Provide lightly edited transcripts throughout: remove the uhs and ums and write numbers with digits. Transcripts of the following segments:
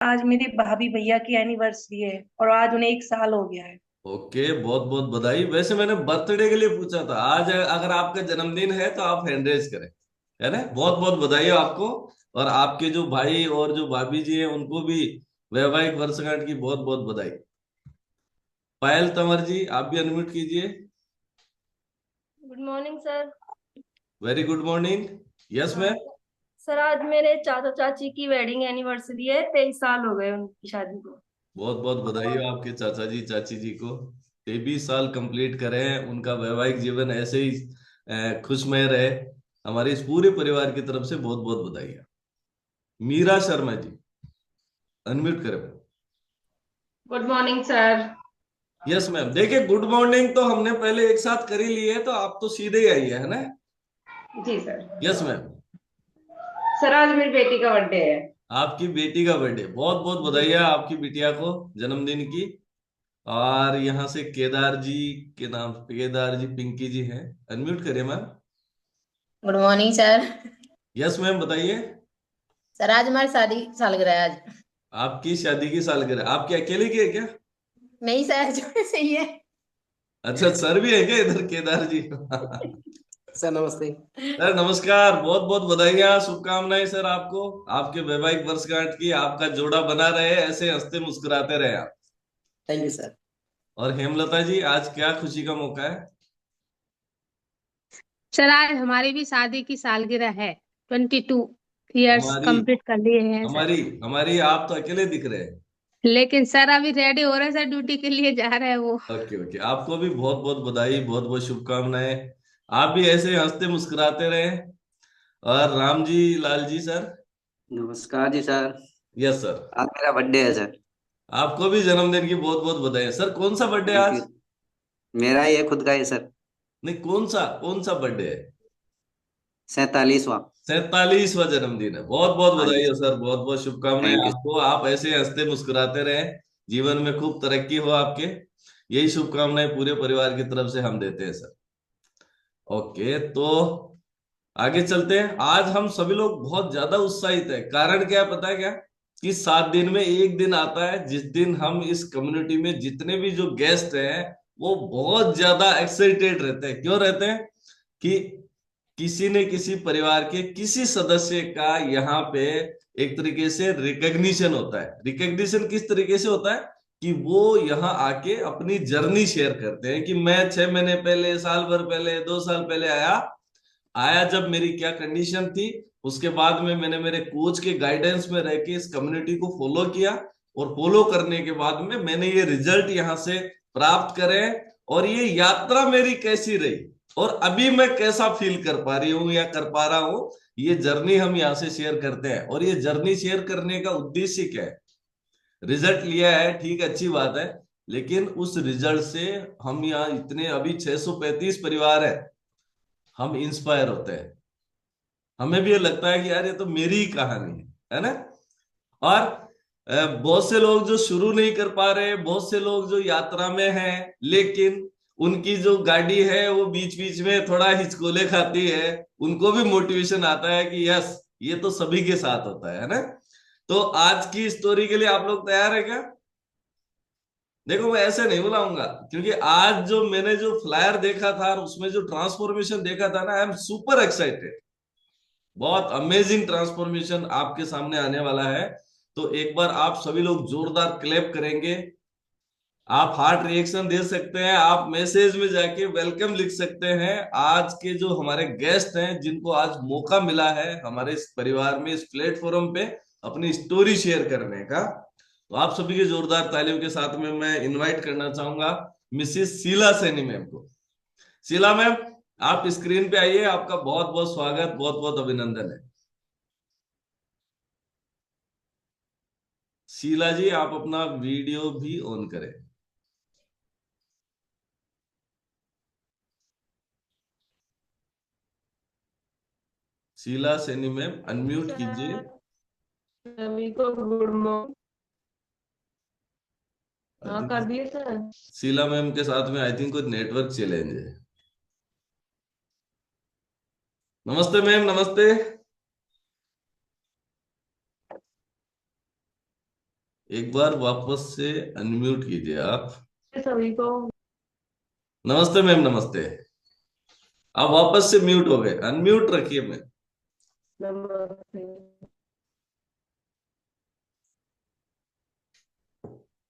आज मेरी भाभी भैया की एनिवर्सरी है और आज उन्हें 1 साल हो गया है। ओके, बहुत बहुत बधाई। वैसे मैंने बर्थडे के लिए पूछा था, आज अगर आपका जन्मदिन है तो आप हैंड रेज करें। है ना, बहुत बहुत बधाई हो आपको। और आपके जो भाई और जो भाभी जी हैं उनको भी वैवाहिक वर्षगांठ की बहुत बहुत बधाई। पायल तंवर जी, आप भी अनम्यूट कीजिए। Good morning sir. Very good morning. Yes हाँ मैम। सर, आज मेरे चाचा चाची की वेडिंग एनिवर्सरी है। 23 साल हो गए उनकी शादी को। बहुत बहुत बधाई हो आपके चाचा जी चाची जी को। 23 साल कंप्लीट करे हैं, उनका वैवाहिक जीवन ऐसे ही खुशमय रहे। हमारे इस पूरे परिवार की तरफ से बहुत बहुत बधाई। मीरा शर्मा जी, अनम्यूट करें। Good morning sir. Yes ma'am. देखिए, गुड मॉर्निंग तो हमने पहले एक साथ करी ली है, तो आप तो सीधे ही आई है ना। जी सर। Yes ma'am. सर आज मेरी बेटी का बर्थडे है। आपकी बेटी का बर्थडे, बहुत बहुत जी बधाई है सर। आपकी बिटिया को जन्मदिन की। और यहाँ से केदार जी के नाम, केदार जी पिंकी जी हैं, अनम्यूट करिए ma'am. Good morning sir. Yes ma'am, बताइए। सर आज हमारी शादी की सालगिरह है आज। आपकी शादी की सालगिरह आपकी अकेले की है क्या? नहीं सर, जोड़े से ही है। अच्छा, सर भी है क्या इधर, केदार जी? सर नमस्ते। सर नमस्कार, बहुत बहुत बधाइयाँ, शुभकामनाएं सर आपको। आपके वैवाहिक वर्षगांठ की, आपका जोड़ा बना रहे, ऐसे हंसते मुस्कुराते रहे आप। Thank you sir. और हेमलता जी, आज क्या खुशी का मौका है? सर आज हमारी भी शादी की सालगिरह है। 22 इयर्स हमारी कंप्लीट कर लिए हैं सर। हमारी हमारी आप तो अकेले दिख रहे हैं। लेकिन सर अभी रेडी हो रहे हैं सर, ड्यूटी के लिए जा रहे हैं वो। ओके ओके, आपको भी बहुत बहुत बधाई, बहुत बहुत शुभकामनाएं। आप भी ऐसे हंसते मुस्कुराते रहे। और राम जी, लाल जी सर। नमस्कार जी सर। Yes sir. आज मेरा बर्थडे है सर। आपको भी जन्मदिन की बहुत बहुत बधाई सर। कौन सा बर्थडे थैंक आज? यू। मेरा ही है खुद का ही सर। नहीं, कौन सा बर्थडे है? 47वां। 47वां जन्मदिन है। बहुत बहुत हाँ जी बधाई हो सर। सर, बहुत बहुत शुभकामनाएं थैंक यू। आपको। आप ऐसे हंसते मुस्कुराते रहें, जीवन में खूब तरक्की हो आपके। यही शुभकामनाएं पूरे परिवार की तरफ से हम देते हैं सर। ओके, तो आगे चलते हैं। आज हम सभी लोग बहुत ज्यादा उत्साहित है। कारण क्या है पता है क्या? कि 7 दिन में एक दिन आता है जिस दिन हम इस कम्युनिटी में जितने भी जो गेस्ट हैं वो बहुत ज्यादा एक्साइटेड रहते हैं। क्यों रहते हैं? कि किसी ने किसी परिवार के किसी सदस्य का यहाँ पे एक तरीके से रिकग्निशन होता है। रिकग्निशन किस तरीके से होता है? कि वो यहाँ आके अपनी जर्नी शेयर करते हैं कि मैं 6 महीने पहले, साल भर पहले, 2 साल पहले आया। आया जब मेरी क्या कंडीशन थी, उसके बाद में मैंने मेरे कोच के गाइडेंस में रह के इस कम्युनिटी को फॉलो किया। और फॉलो करने के बाद में मैंने ये रिजल्ट यहाँ से प्राप्त करे। और ये यात्रा मेरी कैसी रही और अभी मैं कैसा फील कर पा रही हूँ या कर पा रहा हूँ, ये जर्नी हम यहाँ से शेयर करते हैं। और ये जर्नी शेयर करने का उद्देश्य क्या है? रिजल्ट लिया है, ठीक, अच्छी बात है। लेकिन उस रिजल्ट से हम यहाँ इतने अभी 635 परिवार है, हम इंस्पायर होते हैं। हमें भी ये लगता है कि यार ये तो मेरी ही कहानी है ना। और बहुत से लोग जो शुरू नहीं कर पा रहे, बहुत से लोग जो यात्रा में हैं, लेकिन उनकी जो गाड़ी है वो बीच बीच में थोड़ा हिचकोले खाती है। उनको भी मोटिवेशन आता है कि यस, ये तो सभी के साथ होता है ना। तो आज की स्टोरी के लिए आप लोग तैयार है क्या? देखो, मैं ऐसे नहीं बुलाऊंगा, क्योंकि आज जो मैंने जो फ्लायर देखा था और उसमें जो ट्रांसफॉर्मेशन देखा था ना, आई एम सुपर एक्साइटेड। बहुत अमेजिंग ट्रांसफॉर्मेशन आपके सामने आने वाला है। तो एक बार आप सभी लोग जोरदार क्लैप करेंगे। आप हार्ट रिएक्शन दे सकते हैं, आप मैसेज में जाके वेलकम लिख सकते हैं। आज के जो हमारे गेस्ट हैं, जिनको आज मौका मिला है हमारे इस परिवार में, इस प्लेटफॉर्म पे अपनी स्टोरी शेयर करने का, तो आप सभी के जोरदार तालियों के साथ में मैं इनवाइट करना चाहूंगा मिसिस शीला सैनी मैम को। शीला मैम, आप स्क्रीन पे आइए। आपका बहुत बहुत स्वागत, बहुत बहुत अभिनंदन है। शीला जी, आप अपना वीडियो भी ऑन करें। शीला सैनी मैम, अनम्यूट कीजिए। सर सभी को गुड मॉर्निंग। आई हाँ कर थिंक दिए सर। शीला मैम के साथ में आई थिंक कुछ नेटवर्क चैलेंज है। नमस्ते मैम, नमस्ते। एक बार वापस से अनम्यूट कीजिए आप। सभी को नमस्ते मैम, नमस्ते। आप वापस से म्यूट हो गए, अनम्यूट रखिए मैम। नमस्ते।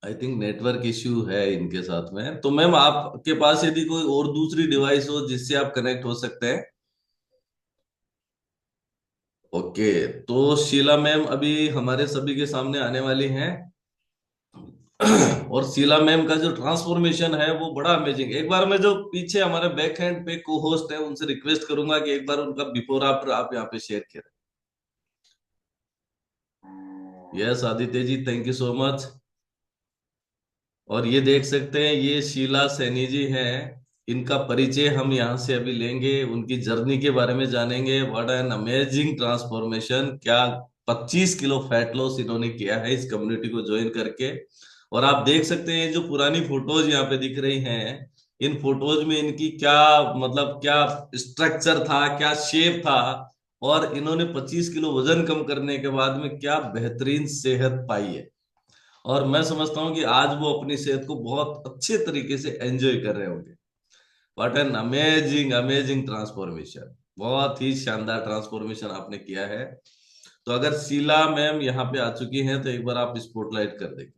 आई थिंक नेटवर्क इश्यू है इनके साथ में। तो मैम आपके पास यदि कोई और दूसरी डिवाइस हो जिससे आप कनेक्ट हो सकते हैं। ओके, तो शीला मैम अभी हमारे सभी के सामने आने वाली हैं। और शीला मैम का जो ट्रांसफॉर्मेशन है वो बड़ा अमेजिंग। एक बार मैं जो पीछे हमारे बैक हैंड पे को होस्ट है उनसे रिक्वेस्ट करूंगा कि एक बार उनका बिफोर आफ्टर आप यहाँ पे शेयर करें। Yes Aditya ji, thank you so much. और ये देख सकते हैं ये शीला सैनी जी हैं। इनका परिचय हम यहाँ से अभी लेंगे, उनकी जर्नी के बारे में जानेंगे। What an amazing transformation! क्या 25 किलो फैट लॉस इन्होंने किया है इस कम्युनिटी को ज्वाइन करके। और आप देख सकते हैं जो पुरानी फोटोज यहाँ पे दिख रही हैं, इन फोटोज में इनकी क्या मतलब क्या स्ट्रक्चर था, क्या शेप था। और इन्होंने 25 किलो वजन कम करने के बाद में क्या बेहतरीन सेहत पाई है। और मैं समझता हूं कि आज वो अपनी सेहत को बहुत अच्छे तरीके से एंजॉय कर रहे होंगे। What an amazing amazing transformation! बहुत ही शानदार ट्रांसफॉर्मेशन आपने किया है। तो अगर शीला मैम यहाँ पे आ चुकी हैं तो एक बार आप स्पॉटलाइट कर देंगे।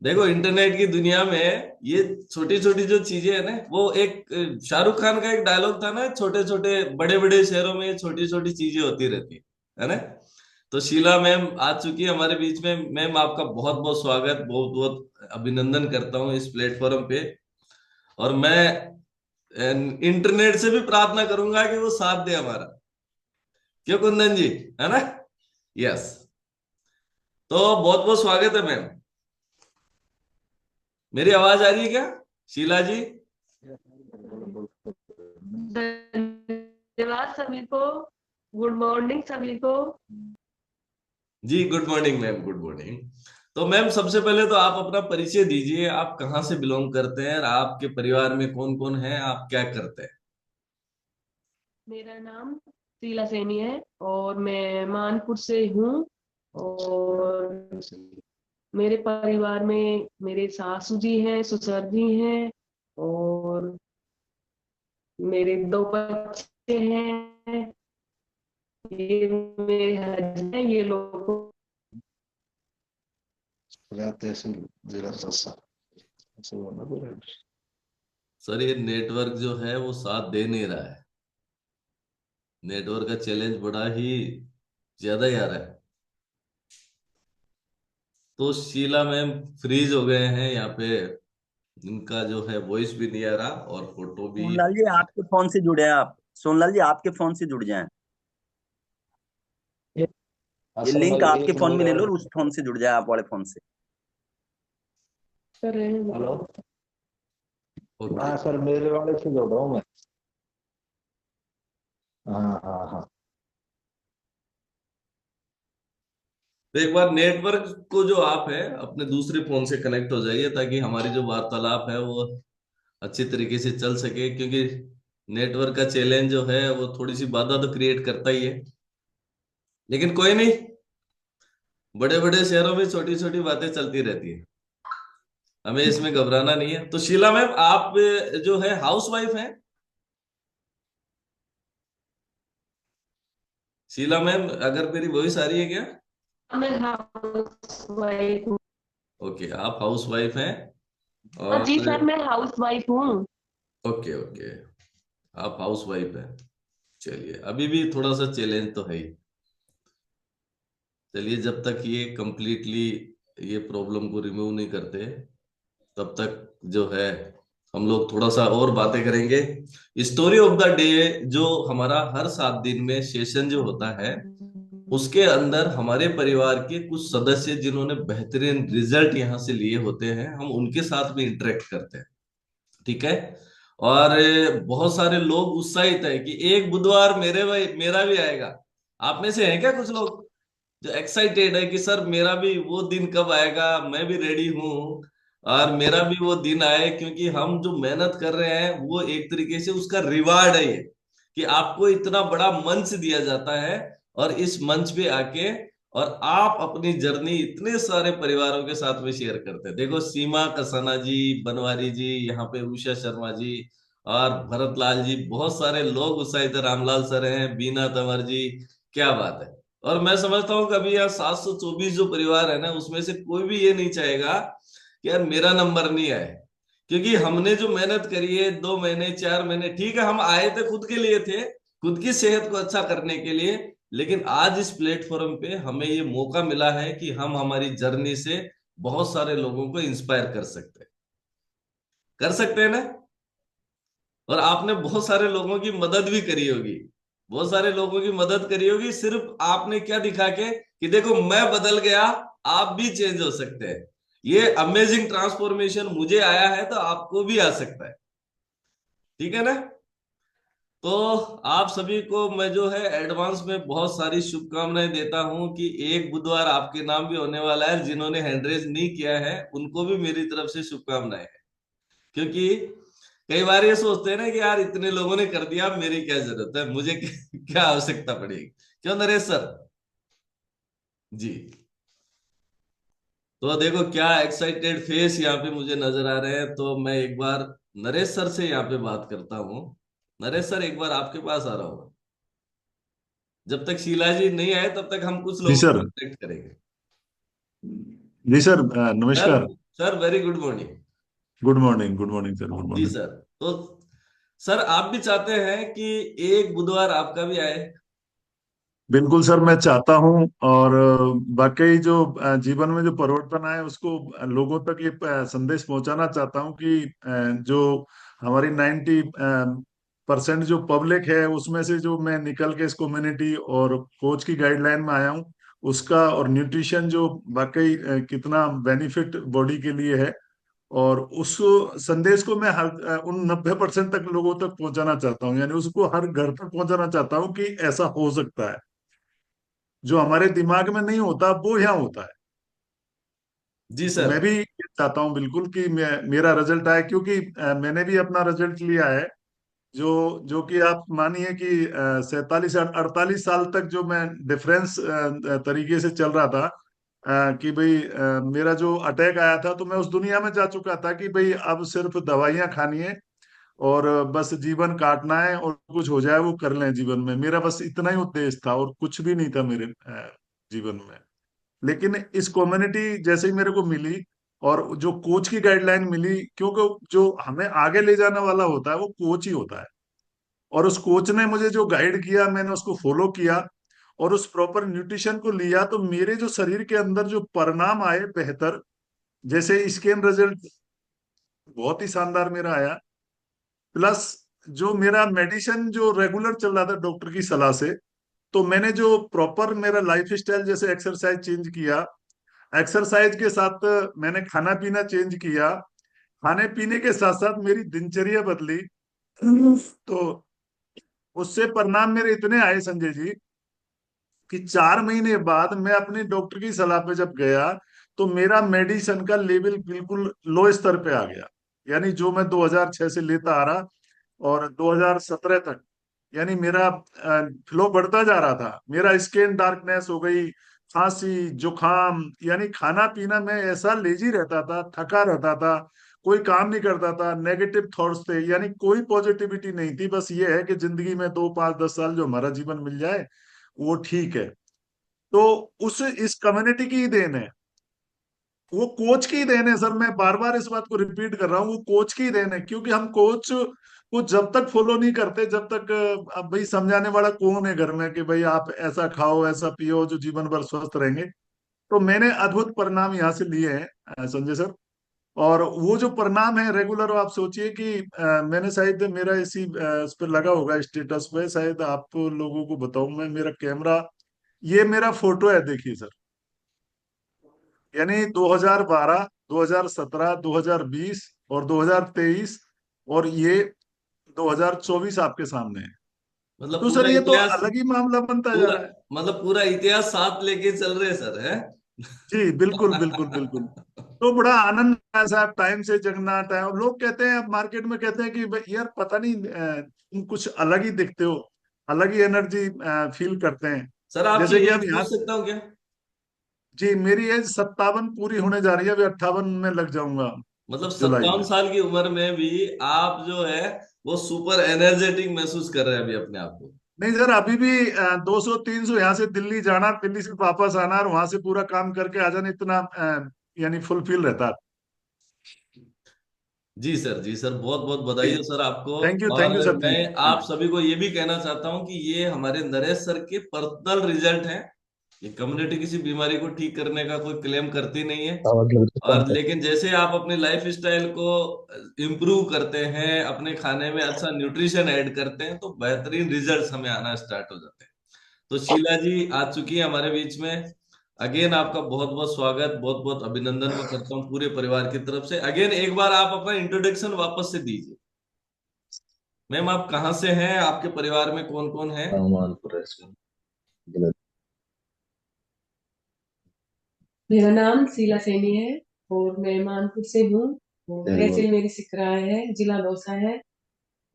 देखो, इंटरनेट की दुनिया में ये छोटी छोटी जो चीजें है ना, वो एक शाहरुख खान का एक डायलॉग था ना, छोटे छोटे बड़े बड़े शहरों में छोटी छोटी चीजें होती रहती है ना। तो शीला मैम आ चुकी है हमारे बीच में। मैम आपका बहुत बहुत स्वागत, बहुत बहुत अभिनंदन करता हूँ इस प्लेटफॉर्म पे। और मैं इंटरनेट से भी प्रार्थना करूंगा कि वो साथ दे हमारा। क्यों कुंदन जी, है ना? यस। तो बहुत बहुत स्वागत है मैम। मेरी आवाज आ रही है क्या शीला जी? धन्यवाद सभी को। गुड मॉर्निंग सभी को। जी good morning ma'am, good morning. तो मैम सबसे पहले तो आप अपना परिचय दीजिए। आप कहाँ से बिलोंग करते हैं और आपके परिवार में कौन कौन है, आप क्या करते हैं? मेरा नाम शीला सैनी है और मैं मानपुर से हूँ। और मेरे परिवार में मेरे सासू जी हैं, ससुर जी हैं और मेरे 2 बच्चे हैं। ये मेरे हस्बैंड हैं, ये लोग सर ये नेटवर्क जो है वो साथ दे नहीं रहा है। नेटवर्क का चैलेंज बड़ा ही ज्यादा ही आ रहा है। तो शीला मैम फ्रीज हो गए हैं यहाँ पे। इनका जो है वॉइस भी नहीं आ रहा और फोटो भी। सोनलाल जी आपके फोन से जुड़े हैं आप। सोनलाल जी आपके फोन से जुड़ जाएं। ये लिंक आपके फोन में ले लो और उस फोन से जुड़ जाए, आप वाले फोन से। कर रहे हैं। हेलो। ओके। हाँ सर, मेरे वाले से जोड़ रहा हूँ मैं। हाँ हाँ हाँ। तो एक बार नेटवर्क को जो आप है अपने दूसरे फोन से कनेक्ट हो जाइए ताकि हमारी जो वार्तालाप है वो अच्छी तरीके से चल सके। क्योंकि नेटवर्क का चैलेंज जो है वो थोड़ी सी बाधा तो क्रिएट करता ही है, लेकिन कोई नहीं, बड़े बड़े शहरों में छोटी छोटी बातें चलती रहती है, हमें इसमें घबराना नहीं है। तो शीला मैम आप जो है हाउस वाइफ हैं? शीला मैम अगर मेरी वॉइस आ रही है क्या? मैं हाउस वाइफ हूँ। ओके, आप हाउस वाइफ हैं। हाँ जी सर, और मैं हाउस वाइफ हूँ। ओके ओके, आप हाउस वाइफ हैं। चलिए, अभी भी थोड़ा सा चैलेंज तो है ही। चलिए, जब तक ये कंप्लीटली ये प्रॉब्लम को रिमूव नहीं करते तब तक जो है हम लोग थोड़ा सा और बातें करेंगे। स्टोरी ऑफ द डे जो हमारा हर 7 दिन में सेशन जो होता है उसके अंदर हमारे परिवार के कुछ सदस्य जिन्होंने बेहतरीन रिजल्ट यहाँ से लिए होते हैं, हम उनके साथ भी इंटरेक्ट करते हैं। ठीक है। और बहुत सारे लोग उत्साहित है कि एक बुधवार मेरा भी आएगा। आप में से हैं क्या कुछ लोग जो एक्साइटेड है कि सर मेरा भी वो दिन कब आएगा, मैं भी रेडी हूँ और मेरा भी वो दिन आए। क्योंकि हम जो मेहनत कर रहे हैं वो एक तरीके से उसका रिवार्ड है ये, कि आपको इतना बड़ा मंच दिया जाता है और इस मंच पे आके और आप अपनी जर्नी इतने सारे परिवारों के साथ में शेयर करते हैं। देखो, सीमा कसाना जी, बनवारी जी, यहाँ पे उषा शर्मा जी और भरत लाल जी, बहुत सारे लोग, उत्साहित रामलाल सर हैं, बीना तंवर जी, क्या बात है। और मैं समझता हूँ कि अभी यहाँ 724 जो परिवार है ना, उसमें से कोई भी ये नहीं चाहेगा कि यार मेरा नंबर नहीं आए, क्योंकि हमने जो मेहनत करी है 2 महीने 4 महीने, ठीक है हम आए थे खुद के लिए, थे खुद की सेहत को अच्छा करने के लिए, लेकिन आज इस प्लेटफॉर्म पे हमें ये मौका मिला है कि हम हमारी जर्नी से बहुत सारे लोगों को इंस्पायर कर सकते हैं ना। और आपने बहुत सारे लोगों की मदद भी करी होगी, बहुत सारे लोगों की मदद करी होगी, सिर्फ आपने क्या दिखा के कि देखो मैं बदल गया, आप भी चेंज हो सकते हैं। ये अमेजिंग ट्रांसफॉर्मेशन मुझे आया है तो आपको भी आ सकता है, ठीक है ना। तो आप सभी को मैं जो है एडवांस में बहुत सारी शुभकामनाएं देता हूं कि एक बुधवार आपके नाम भी होने वाला है। जिन्होंने हैंड रेज नहीं किया है उनको भी मेरी तरफ से शुभकामनाएं हैं, क्योंकि कई बार ये सोचते हैं ना कि यार इतने लोगों ने कर दिया, अब मेरी क्या जरूरत है, मुझे क्या आवश्यकता पड़ेगी, क्यों नरेश सर जी। तो देखो क्या एक्साइटेड फेस यहाँ पे मुझे नजर आ रहे हैं। तो मैं एक बार नरेश सर से यहाँ पे बात करता हूँ। नरेश सर, एक बार आपके पास आ रहा हूँ। जब तक शीला जी नहीं आए तब तक हम कुछ जी लोगों सर। को कनेक्ट करेंगे। जी सर, सर, नमस्कार। Sir very good morning. Good morning, good morning sir, good जी मॉर्निंग। सर। तो सर आप भी चाहते हैं कि एक बुधवार आपका भी आए? बिल्कुल सर, मैं चाहता हूं। और वाकई जो जीवन में जो परिवर्तन आए उसको लोगों तक ये संदेश पहुंचाना चाहता हूं कि जो हमारी 90% जो पब्लिक है उसमें से जो मैं निकल के इस कम्युनिटी और कोच की गाइडलाइन में आया हूं उसका, और न्यूट्रिशन जो वाकई कितना बेनिफिट बॉडी के लिए है, और उस संदेश को मैं हर उन 90% तक लोगों तक पहुंचाना चाहता हूँ। यानी उसको हर घर तक पहुंचाना चाहता हूँ कि ऐसा हो सकता है, जो हमारे दिमाग में नहीं होता वो यहाँ होता है। जी तो सर। मैं भी ये चाहता हूँ बिल्कुल कि मेरा रिजल्ट आए, क्योंकि मैंने भी अपना रिजल्ट लिया है। जो जो कि आप मानिए कि 47 से 48 साल तक जो मैं डिफरेंस तरीके से चल रहा था, कि भाई मेरा जो अटैक आया था तो मैं उस दुनिया में जा चुका था कि भाई अब सिर्फ दवाइयां खानी है और बस जीवन काटना है, और कुछ हो जाए वो कर लें जीवन में। मेरा बस इतना ही उद्देश्य था और कुछ भी नहीं था मेरे जीवन में। लेकिन इस कम्युनिटी जैसे ही मेरे को मिली और जो कोच की गाइडलाइन मिली, क्योंकि जो हमें आगे ले जाने वाला होता है वो कोच ही होता है, और उस कोच ने मुझे जो गाइड किया मैंने उसको फॉलो किया और उस प्रॉपर न्यूट्रिशन को लिया, तो मेरे जो शरीर के अंदर जो परिणाम आए बेहतर, जैसे स्कैन रिजल्ट बहुत ही शानदार मेरा आया। प्लस जो मेरा मेडिसिन जो रेगुलर चल रहा था डॉक्टर की सलाह से, तो मैंने जो प्रॉपर मेरा लाइफ स्टाइल, जैसे एक्सरसाइज चेंज किया, एक्सरसाइज के साथ मैंने खाना पीना चेंज किया, खाने पीने के साथ साथ मेरी दिनचर्या बदली, तो उससे परिणाम मेरे इतने आए संजय जी कि 4 महीने बाद मैं अपने डॉक्टर की सलाह पे जब गया तो मेरा मेडिसिन का लेवल बिल्कुल लो स्तर पे आ गया। यानी जो मैं 2006 से लेता आ रहा और 2017 तक, यानी मेरा फ्लो बढ़ता जा रहा था। मेरा स्किन डार्कनेस हो गई, खांसी जुकाम, यानी खाना पीना में ऐसा लेजी रहता था, थका रहता था, कोई काम नहीं करता था, नेगेटिव थॉट्स थे, यानी कोई पॉजिटिविटी नहीं थी। बस ये है कि जिंदगी में 2 5 10 साल जो हमारा जीवन मिल जाए वो ठीक है। तो उस इस कम्युनिटी की ही देन है, वो कोच की ही देन है सर। मैं बार बार इस बात को रिपीट कर रहा हूँ, वो कोच की ही देन है, क्योंकि हम कोच को जब तक फॉलो नहीं करते, जब तक अब भाई समझाने वाला कौन है घर में कि भाई आप ऐसा खाओ ऐसा पियो जो जीवन भर स्वस्थ रहेंगे। तो मैंने अद्भुत परिणाम यहाँ से लिए हैं संजय सर। और वो जो परिणाम है रेगुलर, आप सोचिए कि मैंने शायद मेरा इसी इस पे लगा होगा स्टेटस पे, शायद आप लोगों को बताऊं मैं, मेरा कैमरा, ये मेरा फोटो है देखिए सर। यानी 2012, 2017, 2020 और 2023, और ये 2024 आपके सामने है। मतलब तो सर पूरा ये तो इतिहास, अलग ही मामला बनता जा पूरा रहा है। मतलब पूरा इतिहास साथ लेके चल रहे हैं सर, है? जी बिल्कुल बिल्कुल बिल्कुल। तो बड़ा आनंद आया साहब, टाइम से जगना। टाइम लोग कहते हैं, मार्केट में कहते हैं कि भाई यार पता नहीं तुम कुछ अलग ही दिखते हो, अलग ही एनर्जी फील करते हैं। सर आपसे जैसे कि ये अब यहाँ, पूछ सकता हूँ क्या? जी मेरी एज 57 पूरी होने जा रही है, अभी 58 में लग जाऊंगा मतलब जुलाई 57 में। साल की उम्र में भी आप जो है वो सुपर एनर्जेटिक महसूस कर रहे हैं अभी अपने आप को। नहीं सर, अभी भी 200-300 यहाँ से दिल्ली जाना, दिल्ली से वापस आना और वहां से पूरा काम करके आ जाना, इतना यानी फुलफिल रहता है। जी सर, जी सर, बहुत बहुत बधाई हो सर आपको। थैंक यू और सर, मैं थैंक आप सभी को ये भी कहना चाहता हूं कि ये हमारे नरेश सर के पर्सनल रिजल्ट हैं। ये कम्युनिटी किसी बीमारी को ठीक करने का कोई क्लेम करती नहीं है। और लेकिन जैसे आप अपनी लाइफ स्टाइल को इम्प्रूव करते हैं, अपने खाने में अच्छा न्यूट्रिशन ऐड करते हैं, तो बेहतरीन रिजल्ट्स हमें आना स्टार्ट हो जाते हैं। तो शीला जी आ चुकी है हमारे बीच में। अगेन आपका बहुत बहुत स्वागत, बहुत बहुत अभिनंदन मैं करता हूँ पूरे परिवार की तरफ से। अगेन एक बार आप अपना इंट्रोडक्शन वापस से दीजिए। मैम आप कहाँ से हैं, आपके परिवार में कौन कौन है? मेरा नाम शीला सैनी है और मैं मानपुर से हूँ। और तहसील मेरी सिकराय है, जिला दौसा है।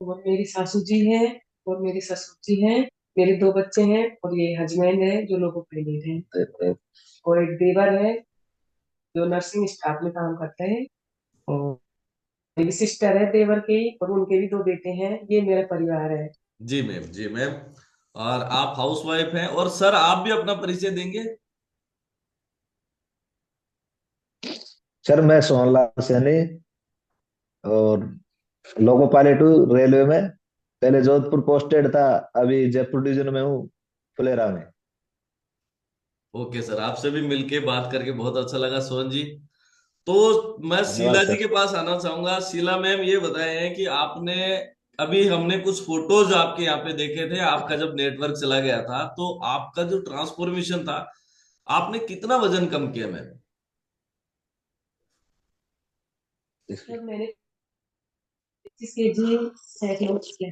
और मेरी सासू जी है और मेरे ससुर जी हैं। मेरे 2 बच्चे हैं और ये हस्बैंड है जो लोगों पायलट है। और एक देवर है जो नर्सिंग स्टाफ में काम करते हैं। और मेरी सिस्टर है देवर की, और उनके भी 2 बेटे हैं। ये मेरा परिवार है। जी मैम, जी मैम। और आप हाउस वाइफ हैं। और सर आप भी अपना परिचय देंगे? सर मैं सोहनलाल सैनी और लोको पायलट हूँ रेलवे में। पहले जोधपुर पोस्टेड था, अभी जयपुर डिवीजन में हूँ, फुलेरा में। ओके सर, आपसे भी मिलके बात करके बहुत अच्छा लगा सोहन जी। तो मैं धन्यवाद शीला जी सर। के पास आना चाहूंगा। शीला मैम ये बताए हैं कि आपने अभी हमने कुछ फोटोज आपके यहाँ पे देखे थे, आपका जब नेटवर्क चला गया था तो आपका जो ट्रांसफॉर्मेशन था, आपने कितना वजन कम किया मैम? सर मैंने 25 केजी फैट लॉस किया।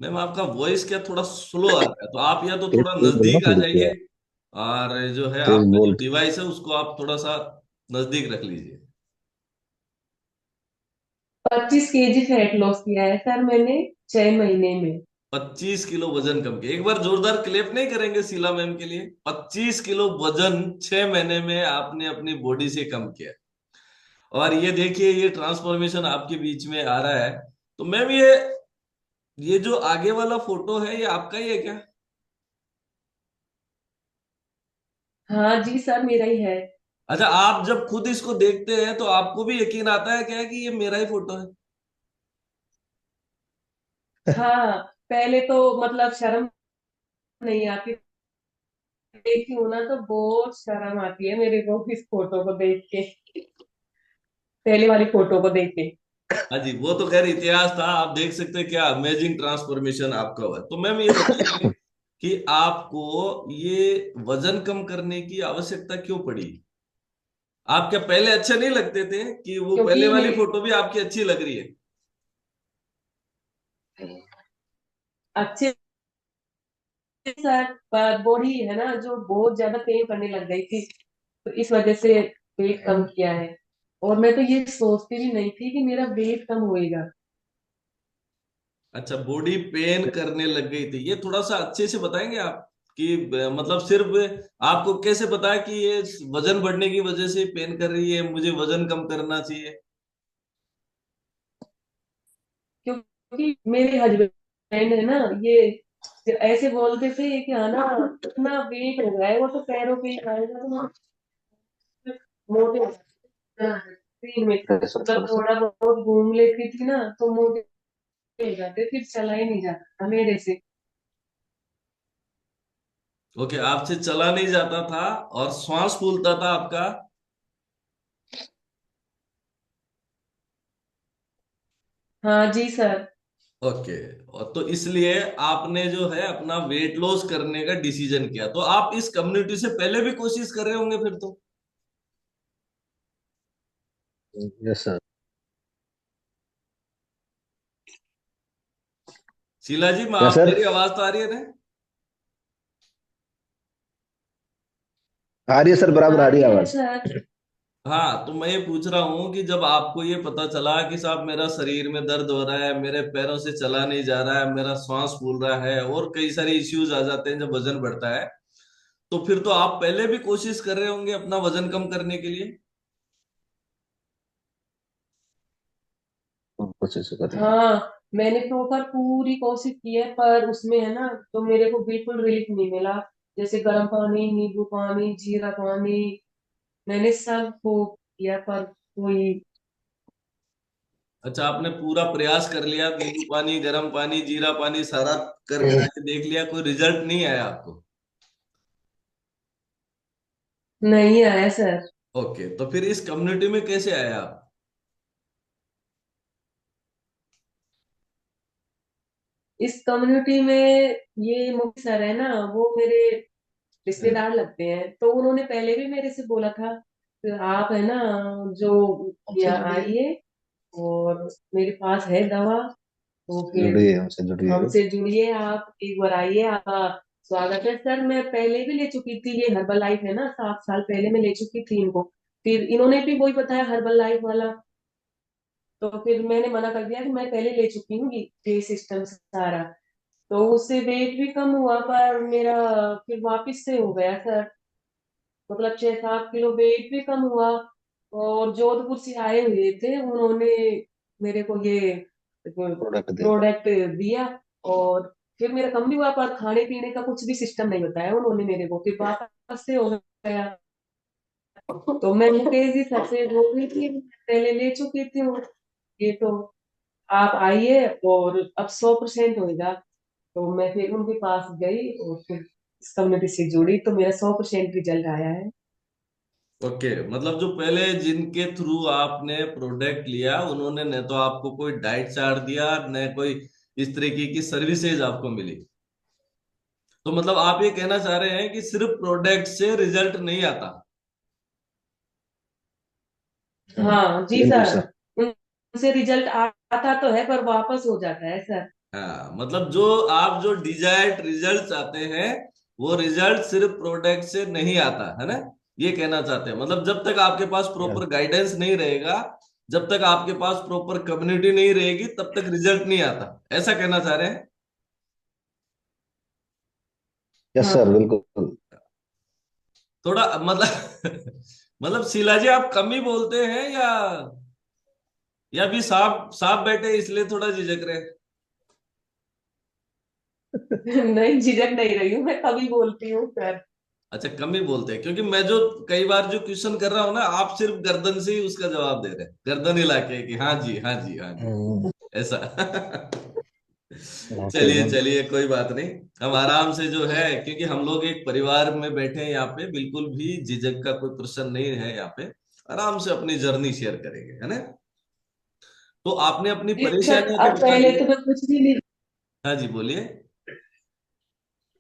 मैम आपका वॉइस क्या थोड़ा स्लो आ रहा है, तो आप या तो थोड़ा नजदीक आ जाइए, और जो है तेज आपका जो बोल। डिवाइस है उसको आप थोड़ा सा नजदीक रख लीजिए। 25 केजी फैट लॉस किया है सर मैंने 6 महीने में। 25 किलो वजन कम किया। एक बार जोरदार क्लेप नहीं करेंगे शीला मैम के लिए? 25 किलो वजन 6 महीने में आपने अपनी बॉडी से कम किया। और ये देखिए, ये ट्रांसफॉर्मेशन आपके बीच में आ रहा है। तो मैम ये जो आगे वाला फोटो है, ये आपका ही है क्या? हाँ जी सर, मेरा ही है। अच्छा, आप जब खुद इसको देखते हैं तो आपको भी यकीन आता है क्या कि ये मेरा ही फोटो है? हाँ, पहले तो मतलब शर्म नहीं आती, देखती हूँ ना तो बहुत शर्म आती है मेरे को इस फोटो को देख के, पहले वाली फोटो को देख के। हाँ जी, वो तो खैर इतिहास था। आप देख सकते हैं क्या अमेजिंग ट्रांसफॉर्मेशन आपका हुआ है। तो मैम ये बताइए कि आपको ये वजन कम करने की आवश्यकता क्यों पड़ी? आप क्या पहले अच्छे नहीं लगते थे कि वो पहले क्योंकि वाली मेरी फोटो भी आपकी अच्छी लग रही है? अच्छे सर बॉडी है ना जो बहुत ज्यादा पेन करने लग गई थी, तो इस वजह से वेट कम किया है। और मैं तो ये सोचती भी नहीं थी कि मेरा वेट कम होएगा। अच्छा, बॉडी पेन करने लग गई थी, ये थोड़ा सा अच्छे से बताएंगे आप कि मतलब सिर्फ आपको कैसे पता है कि ये वजन बढ़ने की वजह से पेन कर रही है, मुझे वजन कम करना चाहिए? क्योंकि मेरे हस्बैंड है ना, ये ऐसे बोलते थे कि हाँ ना इतना वेट हो गया है, वो तो पैरों पे ही आएगा, तो मोटे हो जाते हैं। दिन में मतलब थोड़ा बहुत घूम लेती थी ना तो मोटे हो जाते, फिर चला ही नहीं जाता था मेरे से। ओके, आपसे चला नहीं जाता था और श्वास फूलता था आपका। हाँ जी सर। ओके, और तो इसलिए आपने जो है अपना वेट लॉस करने का डिसीजन किया। तो आप इस कम्युनिटी से पहले भी कोशिश कर रहे होंगे फिर तो? Yes sir. शीला जी, क्या सर? मेरी आवाज तो आ रही है ना? आ रही है सर, बराबर आ आ रही रही है है आवाज। सर। हाँ, तो मैं ये पूछ रहा हूँ कि जब आपको ये पता चला कि साहब मेरा शरीर में दर्द हो रहा है, मेरे पैरों से चला नहीं जा रहा है, मेरा श्वास फूल रहा है और कई सारे इश्यूज आ जाते हैं जब वजन बढ़ता है, तो फिर तो आप पहले भी कोशिश कर रहे होंगे अपना वजन कम करने के लिए। कोशिश करें। हाँ, मैंने प्रॉपर पूरी कोशिश की है, पर उसमें है ना, तो मेरे को बिल्कुल रिलीफ नहीं मिला। जैसे गर्म पानी, नींबू पानी, जीरा पानी, मैंने सब वो किया, पर कोई। अच्छा, आपने पूरा प्रयास कर लिया, नींबू पानी, गर्म पानी, जीरा पानी सारा कर करा के देख लिया, कोई रिजल्ट नहीं आया आपको। नहीं आया सर। ओके, तो फिर इस कम्युनिटी में कैसे आए आप? इस कम्युनिटी में ये मोदी सर है ना, वो मेरे रिश्तेदार लगते हैं, तो उन्होंने पहले भी मेरे से बोला था कि आप है ना, जो यहाँ आइए और मेरे पास है दवा, तो फिर जुड़िए हमसे, जुड़िए। हमसे जुड़िए, आप एक बार आइए, आपका स्वागत है। सर मैं पहले भी ले चुकी थी, ये हर्बल लाइफ है ना, 7 साल पहले मैं ले चुकी थी इनको, फिर इन्होंने भी वही बताया हर्बल लाइफ वाला, तो फिर मैंने मना कर दिया कि मैं पहले ले चुकी हूँ ये सिस्टम सारा। तो उससे वेट भी कम हुआ, पर मेरा फिर वापस से हो गया सर, मतलब 6-7 किलो वेट भी कम हुआ। और जोधपुर से आए हुए थे, उन्होंने मेरे को ये प्रोडक्ट दे। प्रोडक्ट दिया, और फिर मेरा कम भी हुआ, पर खाने पीने का कुछ भी सिस्टम नहीं बताया उन्होंने मेरे को, फिर वापस से हो गया। तो मैं मुकेश जी सर से बोल रही थी, पहले ले चुकी थी ये, तो आप आइए और अब 100% होगा। तो मैं फिर उनके पास गई और फिर इस कम्युनिटी से जुड़ी, तो मेरा 100% रिजल्ट आया है। ओके, मतलब जो पहले जिनके थ्रू आपने प्रोडक्ट लिया, उन्होंने न तो आपको कोई डाइट चार्ट दिया, न कोई इस तरीके की सर्विसेज आपको मिली। तो मतलब आप ये कहना चाह रहे हैं कि सिर्फ प्रोडक्ट से रिजल्ट नहीं आता। हाँ जी बिल्कुल सर, सर। उनसे रिजल्ट आता तो है, पर वापस हो जाता है सर। हाँ, मतलब जो आप जो डिजायर्ड रिजल्ट चाहते हैं, वो रिजल्ट सिर्फ प्रोडक्ट से नहीं आता है ना, ये कहना चाहते हैं। मतलब जब तक आपके पास प्रॉपर गाइडेंस नहीं रहेगा, जब तक आपके पास प्रॉपर कम्युनिटी नहीं रहेगी, तब तक रिजल्ट नहीं आता, ऐसा कहना चाह रहे हैं। यस सर, हाँ बिल्कुल। थोड़ा मतलब मतलब शीला जी, आप कम ही बोलते हैं या भी साफ साफ बैठे इसलिए थोड़ा झिझक रहे हैं? नहीं, झिझक नहीं रही हूँ, मैं कभी बोलती हूँ सर। अच्छा, कम ही बोलते हैं, क्योंकि मैं जो कई बार जो क्वेश्चन कर रहा हूं ना, आप सिर्फ गर्दन से ही उसका जवाब दे रहे हैं, गर्दन हिला के कि हाँ जी, हाँ जी, हाँ जी, ऐसा। चलिए चलिए, कोई बात नहीं। हम आराम से जो है, क्योंकि हम लोग एक परिवार में बैठे हैं यहाँ पे, बिल्कुल भी झिझक का कोई प्रश्न नहीं है यहाँ पे। आराम से अपनी जर्नी शेयर करेंगे, है ना। तो आपने अपनी जी सर, परेशानियों के अब बता पहले दिए। तो मैं कुछ भी नहीं, हाँ जी, बोलिए।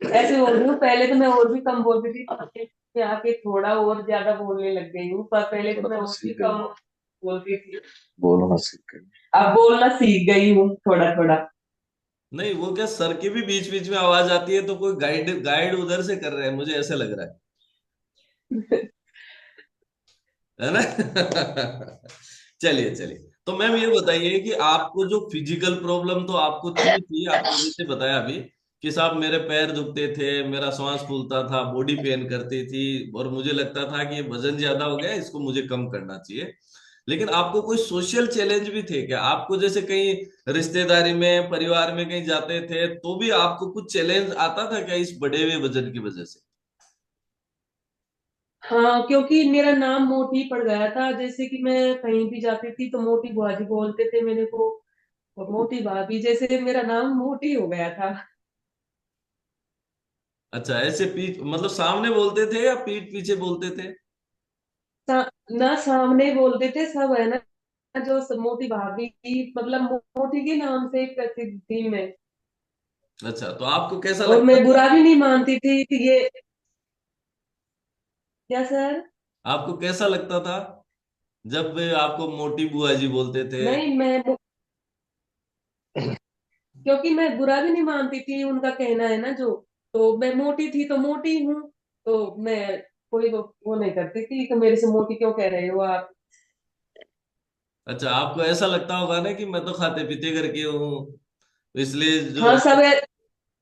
ऐसे बोल रही हूँ, पहले तो मैं और भी कम बोलती थी, पर आके थोड़ा और ज्यादा बोलने लग गई हूँ, पर पहले तो मैं और भी कम बोलती थी, बोलना सीख गए। अब बोलना सीख गई हूँ थोड़ा थोड़ा। नहीं, वो क्या, सर की भी बीच बीच में आवाज आती है, तो कोई गाइड गाइड उधर से कर रहे हैं, मुझे ऐसा लग रहा है ना। चलिए चलिए, तो मैम ये बताइए कि आपको जो फिजिकल प्रॉब्लम तो आपको थी आपने जैसे बताया अभी कि साहब मेरे पैर दुखते थे, मेरा सांस फूलता था, बॉडी पेन करती थी, और मुझे लगता था कि ये वजन ज्यादा हो गया, इसको मुझे कम करना चाहिए। लेकिन आपको कोई सोशल चैलेंज भी थे क्या? आपको जैसे कहीं रिश्तेदारी में, परिवार में कहीं जाते थे तो भी आपको कुछ चैलेंज आता था क्या, इस बढ़े हुए वजन की वजह से? हाँ, क्योंकि मेरा नाम मोटी पड़ गया था, जैसे कि मैं कहीं भी जाती थी तो मोटी बुआजी बोलते थे मेरे को, और मोटी भाभी, जैसे मेरा नाम मोटी हो गया था। अच्छा, ऐसे पीठ मतलब सामने बोलते थे या पीठ पीछे बोलते थे? ना सामने बोलते थे सब, है ना, जो मोटी भाभी की, मतलब मोटी के नाम से प्रसिद्ध थी मैं। अच्छा, तो आपको कैसा और लगता मैं था? बुरा भी नहीं मानती थी कि ये, क्या सर? आपको कैसा लगता था जब आपको मोटी बुआ जी बोलते थे? नहीं, क्योंकि मैं बुरा भी नहीं मानती थी, उनका कहना है ना जो, तो मैं मोटी थी तो मोटी हूँ, तो मैं कोई वो नहीं करती थी कि मेरे से मोटी क्यों कह रहे हो आप। अच्छा, आपको ऐसा लगता होगा ना कि मैं तो खाते पीते करके हूँ, इसलिए जो हाँ है। सब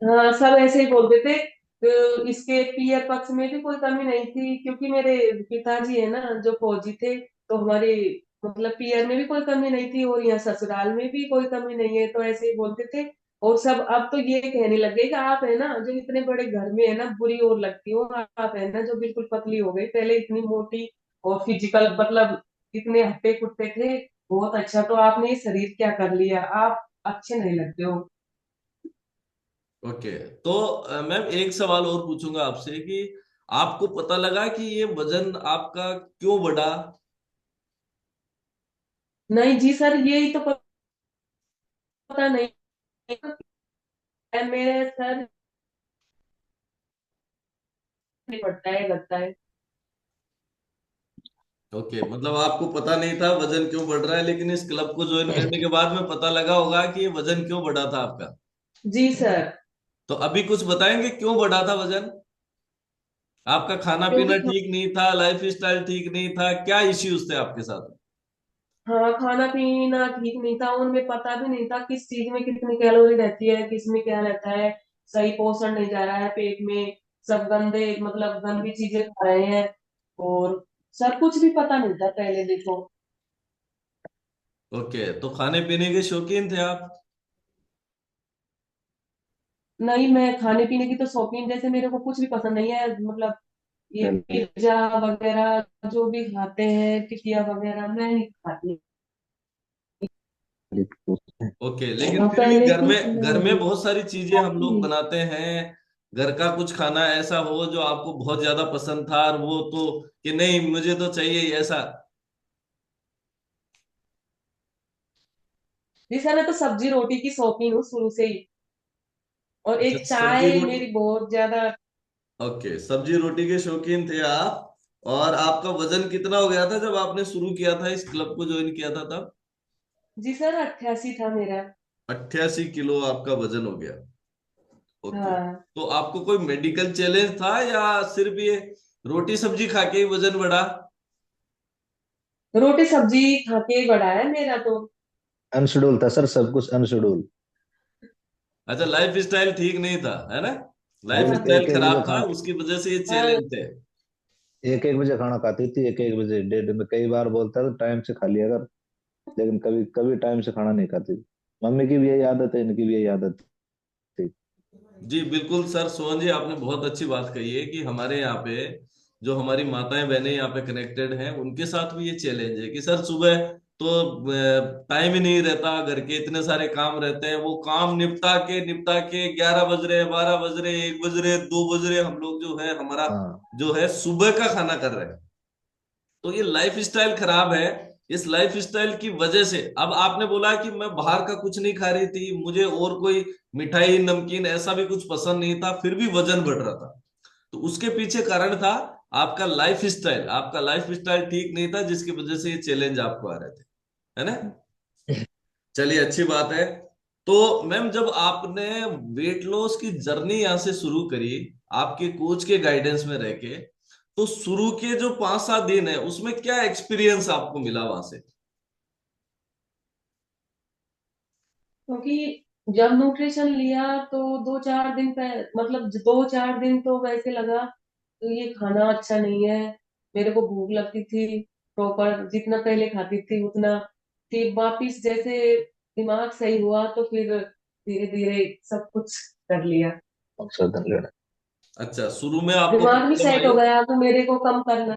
हाँ सब ऐसे ही बोलते थे, तो इसके पीयर पक्ष में भी कोई कमी नहीं थी, क्योंकि मेरे पिताजी है ना जो फौजी थे, तो हमारे मतलब पीयर में भी कोई कमी नहीं थी और यहाँ ससुराल में भी कोई कमी नहीं है, तो ऐसे ही बोलते थे। और सब अब तो ये कहने लग गए कि आप है ना जो इतने बड़े घर में है ना बुरी और लगती हो, आप है ना जो बिल्कुल पतली हो गई, पहले इतनी मोटी और फिजिकल मतलब इतने हट्टे कुट्टे थे, बहुत अच्छा, तो आपने ये शरीर क्या कर लिया, आप अच्छे नहीं लगते हो। ओके। तो मैम एक सवाल और पूछूंगा आपसे कि आपको पता लगा कि ये वजन आपका क्यों बढ़ा? नहीं जी सर, यही तो पता नहीं है, मेरे सर नहीं पड़ता है लगता है। ओके, मतलब आपको पता नहीं था वजन क्यों बढ़ रहा है, लेकिन इस क्लब को ज्वाइन करने के बाद में पता लगा होगा कि ये वजन क्यों बढ़ा था आपका। जी सर। तो अभी कुछ बताएंगे क्यों बढ़ा था वजन? आपका खाना पीना क्योंकि ठीक नहीं था, लाइफ स्टाइल ठीक नहीं था, क्या इश्यूज थे आपके साथ? हाँ, खाना पीना ठीक नहीं था, उनमें पता भी नहीं था किस चीज में कितनी कैलोरी रहती है, किस में क्या रहता है, सही पोषण नहीं जा रहा है पेट में, सब गंदे मतलब गंदी चीजें खा रहे हैं, और सब कुछ भी पता नहीं था पहले देखो। ओके, तो खाने पीने के शौकीन थे आप? नहीं, मैं खाने पीने की तो शौकीन, जैसे मेरे को कुछ भी पसंद नहीं है, मतलब ये पिज्जा वगैरह जो भी खाते हैं, टिकिया वगैरह, मैं नहीं खाती। ओके, लेकिन और फिर भी पहले घर से में घर में बहुत सारी चीजें हम लोग बनाते हैं। घर का कुछ खाना ऐसा हो जो आपको बहुत ज्यादा पसंद था और वो तो कि नहीं मुझे तो चाहिए ही ऐसा। जी सर, मैं तो सब्जी रोटी की शौकीन हूँ शुरू से ही, और अच्छा, एक सब्जी चाय रोटी। मेरी बहुत ज्यादा। ओके, सब्जी रोटी के शौकीन थे आप। और आपका वजन कितना हो गया था जब आपने शुरू किया था, इस क्लब को ज्वाइन किया था तब? जी सर, 88 था मेरा। 88 किलो आपका वजन हो गया। ओके। हाँ, तो आपको कोई मेडिकल चैलेंज था या सिर्फ ये रोटी सब्जी खा के ही वजन बढ़ा? रोटी सब्जी खा के ही बढ़ा है मेरा तो। अनशेड्यूल था सर, सब कुछ अनशेड्यूल। अच्छा, लाइफ स्टाइल ठीक नहीं था है ना? लाइफ हाँ, एक स्टाइल एक एक बजे खराब था, खाना, उसकी वजह से ये हाँ, चैलेंज थे। एक एक बजे खाना खाती थी, एक एक बजे, डेढ़ में कई बार बोलता था टाइम से खा लिया कर, लेकिन कभी कभी टाइम से खाना नहीं खाती। मम्मी की भी यही आदत है, इनकी भी यही आदत थी। जी बिल्कुल सर, सोहन जी आपने बहुत अच्छी बात कही है कि हमारे यहाँ पे जो हमारी माताएं बहनें यहाँ पे कनेक्टेड हैं उनके साथ भी ये चैलेंज है कि सर सुबह तो टाइम ही नहीं रहता, घर के इतने सारे काम रहते हैं, वो काम निपटा के 11 बज रहे, 12 बज रहे, 1 बज रहे, 2 बज रहे, हम लोग जो है हमारा हाँ जो है सुबह का खाना कर रहे हैं। तो ये लाइफ स्टाइल खराब है। इस लाइफ स्टाइल की वजह से अब आपने बोला कि मैं बाहर का कुछ नहीं खा रही थी, मुझे और कोई मिठाई नमकीन ऐसा भी कुछ पसंद नहीं था, फिर भी वजन बढ़ रहा था। तो उसके पीछे कारण था आपका लाइफ स्टाइल ठीक नहीं था, जिसकी वजह से ये चैलेंज आपको आ रहे थे, है ना? चलिए, अच्छी बात है। तो मैम जब आपने वेट लॉस की जर्नी यहां से शुरू करी, आपके कोच के गाइडेंस में रह के, तो शुरू के जो 5-7 दिन है उसमें क्या एक्सपीरियंस आपको मिला वहां से? क्योंकि जब न्यूट्रिशन लिया तो 2-4 दिन मतलब 2-4 दिन तो वैसे लगा तो ये खाना अच्छा नहीं है, मेरे को भूख लगती थी प्रॉपर, जितना पहले खाती थी उतना, फिर वापिस जैसे दिमाग सही हुआ तो फिर धीरे धीरे सब कुछ कर लिया। अच्छा धन्यवाद। अच्छा, शुरू में आपको दिमाग भी प्रॉब्लम सेट आई? हो गया तो मेरे को कम करना,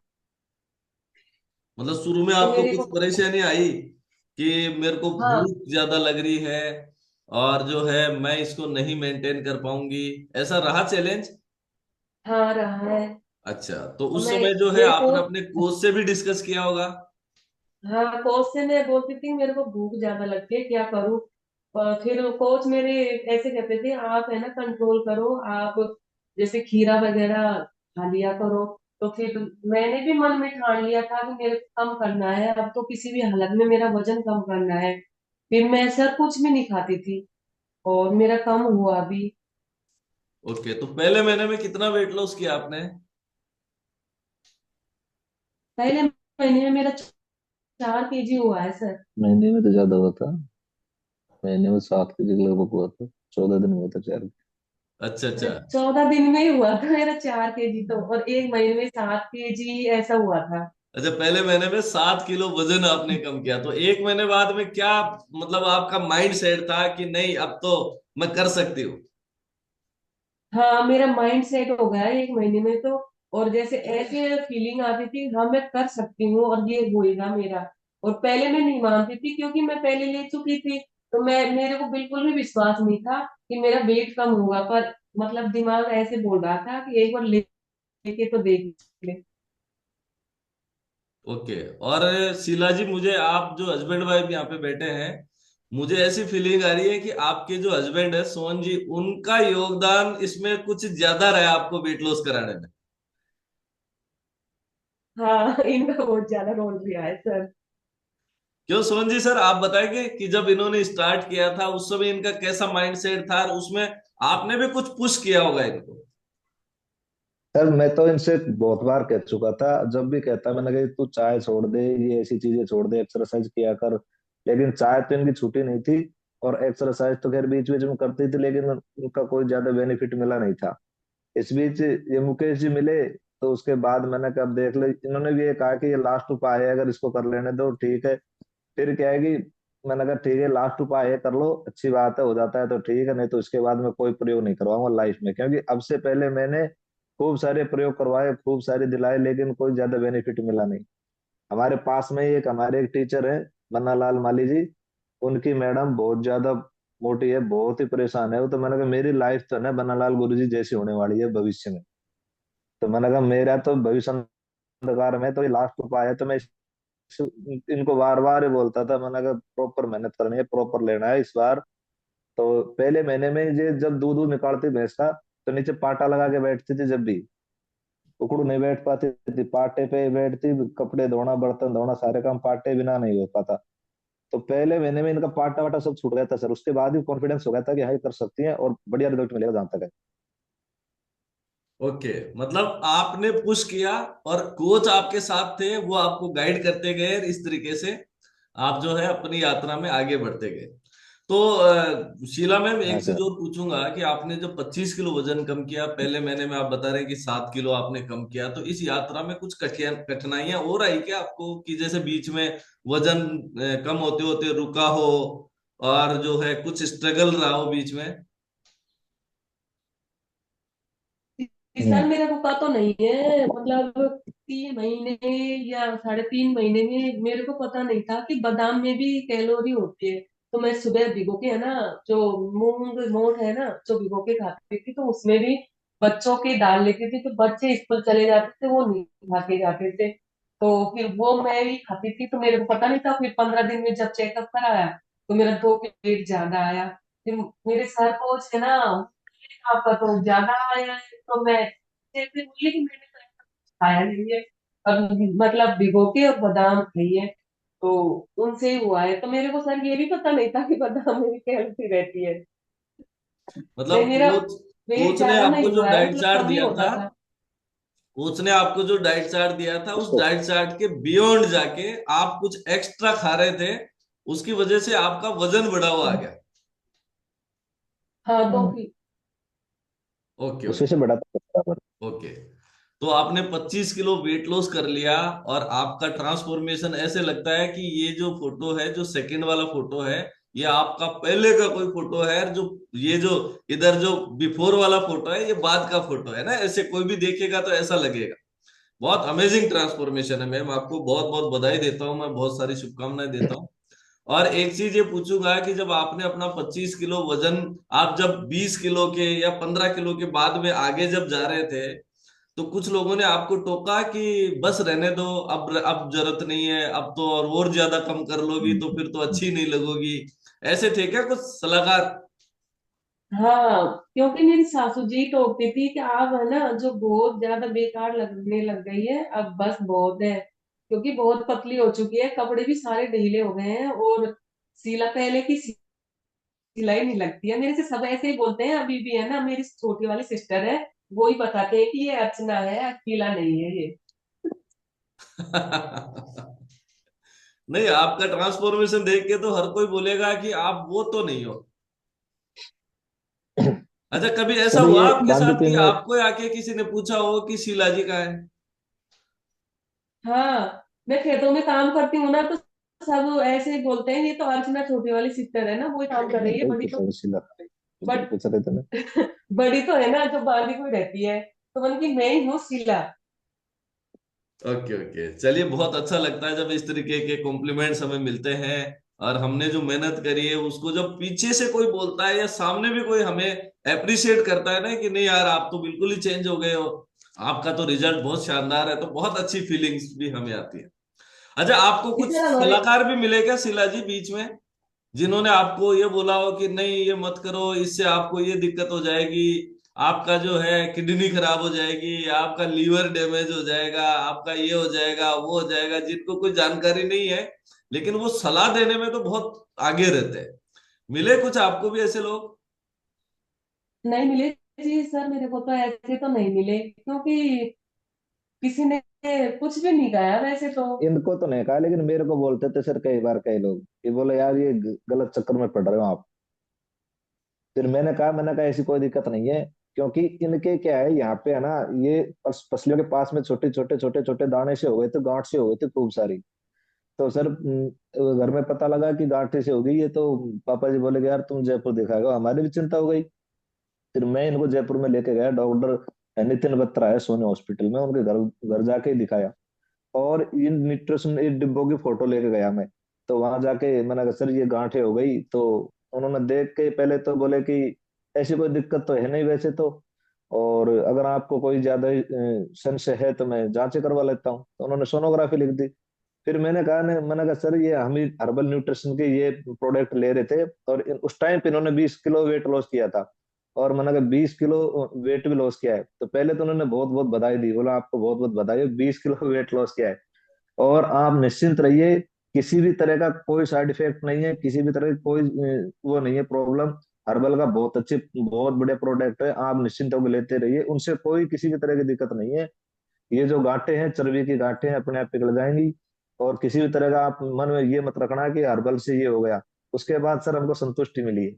मतलब शुरू में तो आपको मेरे कुछ को, परेशानी आई कि मेरे को हाँ, भूख ज्यादा लग रही है और जो है मैं इसको नहीं मेंटेन कर पाऊंगी, ऐसा रहा चैलेंज? हाँ रहा है। अच्छा, तो और उस मैं समय जो है मेरे को, आपने अपने कोच से भी डिस्कस किया होगा? हाँ, कोच से मैं बोलती थी मेरे को भूख ज्यादा लगती है, क्या करूँ, और फिर कोच मेरे ऐसे कहते थे आप है ना कंट्रोल करो, आप जैसे खीरा वगैरह खा लिया करो, तो फिर मैंने भी मन में ठान लिया था कि मेरे को कम करना है, अब तो किसी भी हालत में मेरा वजन कम करना है, फिर मैं सर कुछ भी नहीं खाती थी और मेरा कम हुआ भी। ओके, तो पहले महीने में कितना वेट लॉस किया आपने? पहले महीने में मेरा 4 kg हुआ है सर। महीने में तो ज्यादा हुआ था, महीने में 7 के जी लगभग हुआ था, 14 दिन हुआ था 4। अच्छा अच्छा 14 दिन में ही हुआ था मेरा 4 kg, तो और 1 महीने में 7 kg ऐसा हुआ था। अच्छा, पहले महीने में 7 किलो वजन आपने कम किया, तो 1 महीने बाद में क्या मतलब आपका माइंड सेट था कि नहीं अब तो मैं कर सकती हूँ? हाँ, मेरा माइंड सेट हो गया 1 महीने में तो। और जैसे ऐसे फीलिंग आती थी, हाँ मैं कर सकती हूँ और ये होएगा मेरा। और पहले मैं नहीं मानती थी, क्योंकि मैं पहले ले चुकी थी। तो मैं मेरे को बिल्कुल भी विश्वास नहीं था कि मेरा वेट कम होगा, पर मतलब दिमाग ऐसे बोल रहा था कि एक बार लेके तो देख ले। ओके। और शीला जी, मुझे आप जो हस्बैंड वाइफ यहाँ पे बैठे हैं, मुझे ऐसी फीलिंग आ रही है कि आपके जो हस्बैंड है सोहन जी, उनका योगदान इसमें कुछ ज्यादा रहा आपको वेट लॉस कराने में। हाँ, इनका बहुत ज्यादा रोल किया है सर। क्यों सोहन जी, सर आप बताएंगे कि जब इन्होंने स्टार्ट किया था उस समय इनका कैसा माइंडसेट था, और उसमें आपने भी कुछ पुश किया होगा इनको। सर मैं तो इनसे बहुत बार कह चुका था, जब भी कहता मैंने कहा तू चाय छोड़ दे, ये ऐसी चीजें छोड़ दे, एक्सरसाइज किया कर। लेकिन चाय तो इनकी छूटी नहीं थी, और एक्सरसाइज तो खैर बीच बीच में करती थी, लेकिन उनका कोई ज्यादा बेनिफिट मिला नहीं था। इस बीच ये मुकेश जी मिले, तो उसके बाद मैंने कहा अब देख ले, इन्होंने भी ये कहा कि ये लास्ट उपाय है, अगर इसको कर लेने दो ठीक है। फिर क्या है कि मैंने कहा ठीक है, लास्ट उपाय है, कर लो, अच्छी बात है, हो जाता है तो ठीक है, नहीं तो इसके बाद मैं कोई प्रयोग नहीं करवाऊंगा लाइफ में, क्योंकि अब से पहले मैंने खूब सारे प्रयोग करवाए, खूब सारे दिलाए, लेकिन कोई ज्यादा बेनिफिट मिला नहीं। हमारे पास में ही एक हमारे एक टीचर है, मन्ना लाल माली जी, उनकी मैडम बहुत ज्यादा मोटी है, बहुत ही परेशान है वो। तो मैंने कहा मेरी लाइफ तो ना बन्ना लाल गुरु जी जैसी होने वाली है भविष्य में। तो मैंने कहा मेरा तो भविष्य अंधकार में, तो ये लास्ट उपाय है। तो मैं इनको बार बार बोलता था, मैंने कहा प्रॉपर मेहनत करनी है, प्रॉपर लेना है इस बार। तो पहले महीने में ये जब दूध दूध निकालती भैंस का, तो नीचे पाटा लगा के बैठती थी, जब भी उकड़ू नहीं बैठ पाती थी, पाटे पे बैठती, कपड़े धोना बर्तन धोना सारे काम पाटे बिना नहीं हो पाता। तो पहले महीने में इनका पाटा वाटा सब छूट गया था सर, उसके बाद ही कॉन्फिडेंस हो गया था कि हाँ ये कर सकती हैं और बढ़िया रिजल्ट मिलेगा जहां तक है। ओके, मतलब आपने पुश किया और कोच आपके साथ थे, वो आपको गाइड करते गए, इस तरीके से आप जो है अपनी यात्रा में आगे बढ़ते गए। तो शीला मैम, हाँ एक चीज सर। और पूछूंगा कि आपने जो 25 किलो वजन कम किया पहले महीने में, आप बता रहे हैं कि 7 किलो आपने कम किया, तो इस यात्रा में कुछ कठिनाइयां और आई क्या आपको, कि जैसे बीच में वजन कम होते होते रुका हो, और जो है कुछ स्ट्रगल रहा हो बीच में? इस साल हम्म। मेरा रुका तो नहीं है, मतलब 3 महीने या 3.5 महीने में मेरे को पता नहीं था कि बादाम में भी कैलोरी होती है। तो मैं सुबह भिगो के, है ना, जो मूंग मोठ है ना, जो भिगो के खाती थी, तो उसमें भी बच्चों के डाल लेती थी, तो बच्चे स्कूल चले जाते थे, वो नहीं खा के जाते थे। तो फिर वो मैं भी खाती थी, तो मेरे को पता नहीं था। फिर 15 दिन में जब चेकअप कराया, तो मेरा 2 वेट ज्यादा आया। फिर मेरे सर कोच है ना, आपका तो ज्यादा आया है। तो मैं जैसे बोली कि मैंने तो ऐसा कुछ खाया नहीं है, और मतलब भिगो के और बादाम खाइए, तो उनसे ही हुआ है। तो मेरे को सर ये भी पता नहीं था कि बादाम में भी कैलोरी रहती है। नहीं, मतलब मेरा कोच वेट कोच ने ज्यादा आपको नहीं जो हुआ है, डाइट मतलब चार्ट कम ही दिया होता था, था। कोच ने आपको जो डाइट चार्ट दिया था, उस डाइट चार्ट के बियॉन्ड जाके आप कुछ एक्स्ट्रा खा रहे थे, उसकी वजह से आपका वजन बढ़ा हुआ आ गया। हाँ, तो ओके उसी ओके से बड़ा था बराबर। ओके। तो आपने 25 किलो वेट लॉस कर लिया, और आपका ट्रांसफॉर्मेशन ऐसे लगता है कि ये जो फोटो है, जो सेकंड वाला फोटो है, ये आपका पहले का कोई फोटो है, जो ये जो इधर जो बिफोर वाला फोटो है, ये बाद का फोटो है ना, ऐसे कोई भी देखेगा तो ऐसा लगेगा। बहुत अमेजिंग ट्रांसफॉर्मेशन है मैम, आपको बहुत बहुत बधाई देता हूँ, मैं बहुत सारी शुभकामनाएं देता हूँ। और एक चीज ये पूछूंगा कि जब आपने अपना 25 किलो वजन, आप जब 20 किलो के या 15 किलो के बाद में आगे जब जा रहे थे, तो कुछ लोगों ने आपको टोका कि बस रहने दो, अब जरूरत नहीं है, अब तो और ज्यादा कम कर लोगी तो फिर तो अच्छी नहीं लगोगी, ऐसे थे क्या कुछ सलाहकार? हाँ, क्योंकि मेरी सासू जी टोकती थी कि आप, है ना, जो बहुत ज्यादा बेकार लगने लग गई है, अब बस बहुत है। क्योंकि बहुत पतली हो चुकी है, कपड़े भी सारे ढीले हो गए हैं, और सीला पहले की सिलाई नहीं लगती है मेरे से। सब ऐसे ही बोलते हैं अभी भी, है ना, मेरी छोटी वाली सिस्टर है, वो ही बताते हैं कि ये अर्चना है, अकेला नहीं है ये। नहीं, आपका ट्रांसफॉर्मेशन देख के तो हर कोई बोलेगा कि आप वो तो नहीं हो। अच्छा, कभी ऐसा सर हुआ ये आपके साथ बांदीपुर कि में आपको आके किसी ने पूछा हो कि शीला जी कहाँ है? हाँ, मैं खेतों में काम करती हूँ ना, तो सब ऐसे ही बोलते हैं, ये तो अर्चना छोटी वाली सिस्टर है ना, वो ही काम कर रही है, वही बड़ी पूछा तो शीला बट पूछा था तुमने। बड़ी तो है ना जो बांदीपुर रहती है, तो मन की मैं ही हूँ शीला। ओके ओके, चलिए, बहुत अच्छा लगता है जब इस तरीके के कॉम्प्लीमेंट्स हमें मिलते हैं, और हमने जो मेहनत करी है उसको जब पीछे से कोई बोलता है या सामने भी कोई हमें अप्रिशिएट करता है ना कि नहीं यार आप तो बिल्कुल ही चेंज हो गए हो, आपका तो रिजल्ट बहुत शानदार है, तो बहुत अच्छी फीलिंग्स भी हमें आती है। अच्छा, आपको कुछ टीचर हमारे सलाहकार भी मिले क्या शीला जी बीच में, जिन्होंने आपको ये बोला हो कि नहीं ये मत करो, इससे आपको ये दिक्कत हो जाएगी, आपका जो है किडनी खराब हो जाएगी, आपका लीवर डैमेज हो जाएगा, आपका ये हो जाएगा वो हो जाएगा, जिनको कोई जानकारी नहीं है लेकिन वो सलाह देने में तो बहुत आगे रहते हैं, मिले कुछ आपको भी ऐसे लोग? नहीं मिले जी सर, मेरे को तो ऐसे तो नहीं मिले, क्योंकि किसी ने कुछ भी नहीं कहा वैसे तो। इनको तो नहीं कहा, लेकिन मेरे को बोलते थे सर कई बार कई लोग कि बोले यार ये गलत चक्कर में पड़ रहे हो आप। फिर मैंने कहा ऐसी कोई दिक्कत नहीं है, क्योंकि इनके क्या है यहाँ पे है ना, ये पसलियों के पास में छोटे छोटे दाने से हो गए थे, गांठ से हो गए थे खूब सारी। तो सर घर में पता लगा कि गांठी से हो गई है, तो पापा जी बोले कि यार तुम जयपुर दिखाएगा, हमारी भी चिंता हो गई। फिर मैं इनको जयपुर में लेके गया, डॉक्टर नितिन बत्रा है सोने हॉस्पिटल में, उनके घर घर जाके ही दिखाया। और इन न्यूट्रिशन डिब्बों की फोटो लेके गया मैं। तो वहां जाके मैंने कहा सर ये गांठें हो गई, तो उन्होंने देख के पहले तो बोले कि ऐसी कोई दिक्कत तो है नहीं वैसे तो, और अगर आपको कोई ज्यादा संशय है तो मैं जांच करवा लेता हूँ, तो उन्होंने सोनोग्राफी लिख दी। फिर मैंने कहा सर ये हम ही हर्बल न्यूट्रिशन के ये प्रोडक्ट ले रहे थे, और उस टाइम पे इन्होंने 20 किलो वेट लॉस किया था, और मैंने कहा 20 किलो वेट भी लॉस किया है। तो पहले तो उन्होंने बहुत बहुत बधाई दी, बोला आपको बहुत बहुत बधाई, 20 किलो वेट लॉस किया है, और आप निश्चिंत रहिए, किसी भी तरह का कोई साइड इफेक्ट नहीं है, किसी भी तरह की कोई वो नहीं है प्रॉब्लम। हर्बल का बहुत अच्छे बहुत बढ़िया प्रोडक्ट है, आप निश्चिंत होकर लेते रहिए, उनसे कोई किसी भी तरह की दिक्कत नहीं है। ये जो गांठें हैं चर्बी की गांठें हैं अपने आप पिघल जाएंगी, और किसी भी तरह का आप मन में ये मत रखना कि हर्बल से ये हो गया। उसके बाद सर हमको संतुष्टि मिली है।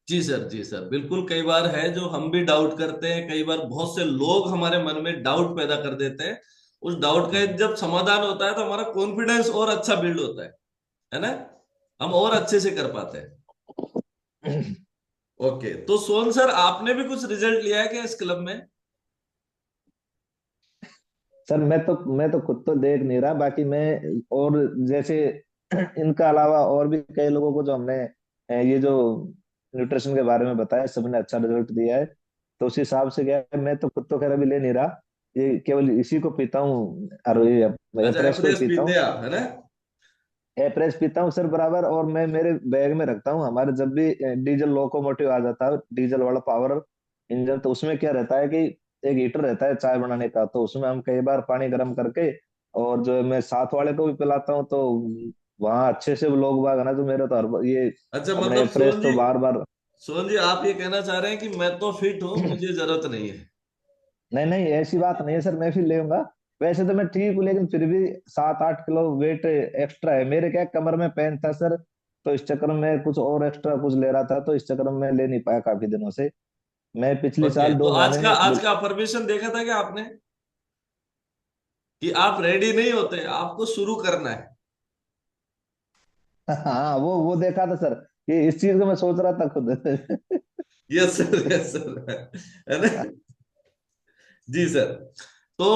जी सर, जी सर, बिल्कुल, कई बार है जो हम भी डाउट करते हैं, कई बार बहुत से लोग हमारे मन में डाउट पैदा कर देते हैं, उस डाउट का जब समाधान होता है तो हमारा कॉन्फिडेंस और अच्छा बिल्ड होता है ना, हम और अच्छे से कर पाते हैं। ओके, तो सोन सर आपने भी कुछ रिजल्ट लिया है क्या इस क्लब में? सर मैं तो खुद तो देख नहीं रहा, बाकी मैं और जैसे इनका अलावा और भी कई लोगों को जो हमने ये जो न्यूट्रिशन के बारे में बताया, सबने अच्छा रिजल्ट दिया है। तो उस हिसाब से क्या है, मैं तो खुद तो खैर अभी ले नहीं रहा, ये केवल इसी को पीता हूँ, और ये अच्छा, एप्रेस को ही एप्रेस पीता पीते हूँ। हैं आप, है ना? एप्रेस पीता हूँ सर बराबर, और मैं मेरे बैग में रखता हूँ, हमारे जब भी डीजल लोकोमोटिव आ जाता है, डीजल वाला पावर इंजन, तो उसमें क्या रहता है कि एक हीटर रहता है चाय बनाने का, तो उसमें हम कई बार पानी गर्म करके, और जो है मैं साथ वाले को भी पिलाता हूँ, तो वहाँ अच्छे से लोग बाग है ना, तो मेरे तो ये अच्छा, अपने मतलब एप्रेस तो बार बार। सोन जी आप ये कहना चाह रहे हैं कि मैं तो फिट हूं, मुझे जरूरत नहीं है? नहीं नहीं ऐसी बात नहीं है सर, मैं फिर लेऊंगा। वैसे तो मैं ठीक हूँ, लेकिन फिर भी 7-8 किलो वेट एक्स्ट्रा है मेरे, क्या कमर में पेन था सर, तो इस चक्कर में कुछ और एक्स्ट्रा कुछ ले रहा था, तो इस चक्कर में मैं ले नहीं पाया काफी दिनों से। मैं पिछली ओके, साल तो 2 महीने आज का अफर्मेशन देखा था क्या आपने, कि आप रेडी नहीं होते, आपको शुरू करना है? हाँ वो देखा था सर, ये इस चीज को मैं सोच रहा था खुद। यस सर, यस सर, है ना? जी सर। तो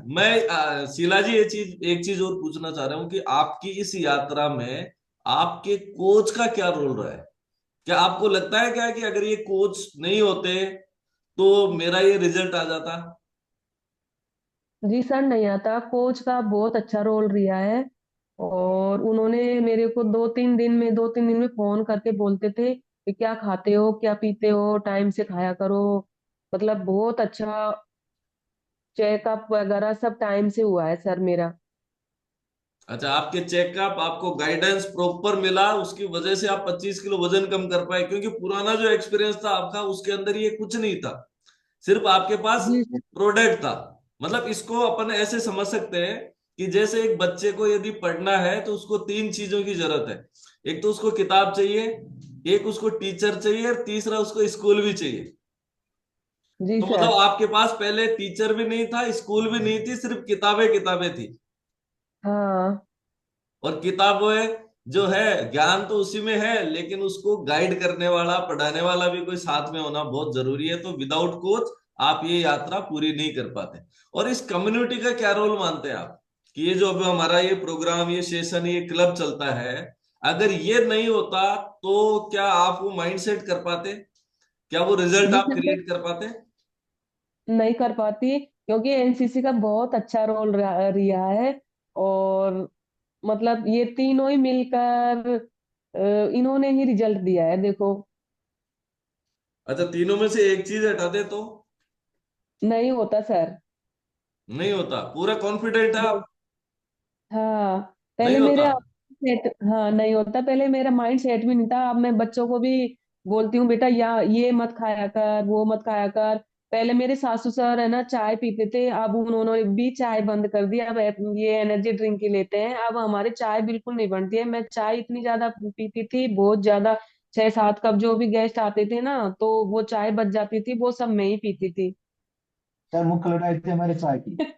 मैं शीला जी एक चीज और पूछना चाह रहा हूँ कि आपकी इस यात्रा में आपके कोच का क्या रोल रहा है? क्या आपको लगता है क्या कि अगर ये कोच नहीं होते तो मेरा ये रिजल्ट आ जाता? जी सर, नहीं आता, कोच का बहुत अच्छा रोल रहा है। और उन्होंने मेरे को 2-3 दिन में फोन करके बोलते थे कि क्या खाते हो क्या पीते हो, टाइम से खाया करो। मतलब बहुत अच्छा चेकअप वगैरह सब टाइम से हुआ है सर मेरा। अच्छा, आपके चेकअप, आपको गाइडेंस प्रॉपर मिला, उसकी वजह से आप 25 किलो वजन कम कर पाए, क्योंकि पुराना जो एक्सपीरियंस था आपका उसके अंदर ये कुछ नहीं था, सिर्फ आपके पास जी प्रोडक्ट था। मतलब इसको अपन ऐसे समझ सकते हैं कि जैसे एक बच्चे को यदि पढ़ना है तो उसको 3 चीजों की जरूरत है। एक तो उसको किताब चाहिए, एक उसको टीचर चाहिए और तीसरा उसको स्कूल भी चाहिए। जी तो सर। मतलब आपके पास पहले टीचर भी नहीं था, स्कूल भी नहीं थी, सिर्फ किताबें किताबें थी। हाँ और किताबें जो है, ज्ञान तो उसी में है, लेकिन उसको गाइड करने वाला, पढ़ाने वाला भी कोई साथ में होना बहुत जरूरी है। तो विदाउट कोच आप ये यात्रा पूरी नहीं कर पाते। और इस कम्युनिटी का क्या रोल मानते हैं आप, कि ये जो अब हमारा ये प्रोग्राम, ये सेशन, ये क्लब चलता है, अगर ये नहीं होता तो क्या आप वो माइंड सेट कर पाते? क्या वो रिजल्ट जी आप सर, क्रिएट कर पाते? नहीं कर पाती क्योंकि एनसीसी का बहुत अच्छा रोल रहा है। और मतलब ये तीनों ही मिलकर इन्होंने ही रिजल्ट दिया है, देखो। अच्छा, तीनों में से एक चीज हटा दे तो? नहीं होता सर। नहीं होता? पूरा कॉन्फिडेंट है नहीं। आप? हाँ, नहीं पहले होता? मेरे सेट, हाँ नहीं होता, पहले मेरा माइंड सेट भी नहीं था। अब मैं बच्चों को भी बोलती हूँ, बेटा या ये मत खाया कर, वो मत खाया कर। पहले मेरे सासू सर है ना चाय पीते थे, अब उन्होंने भी चाय बंद कर दी। अब ये एनर्जी ड्रिंक ही लेते हैं। अब हमारे चाय बिल्कुल नहीं बनती है। मैं चाय इतनी ज्यादा पीती थी, बहुत ज्यादा, 6-7 कप। जो भी गेस्ट आते थे ना तो वो चाय बच जाती थी, वो सब मैं ही पीती थी। सर मुख्य लड़ाई थी हमारे चाय की।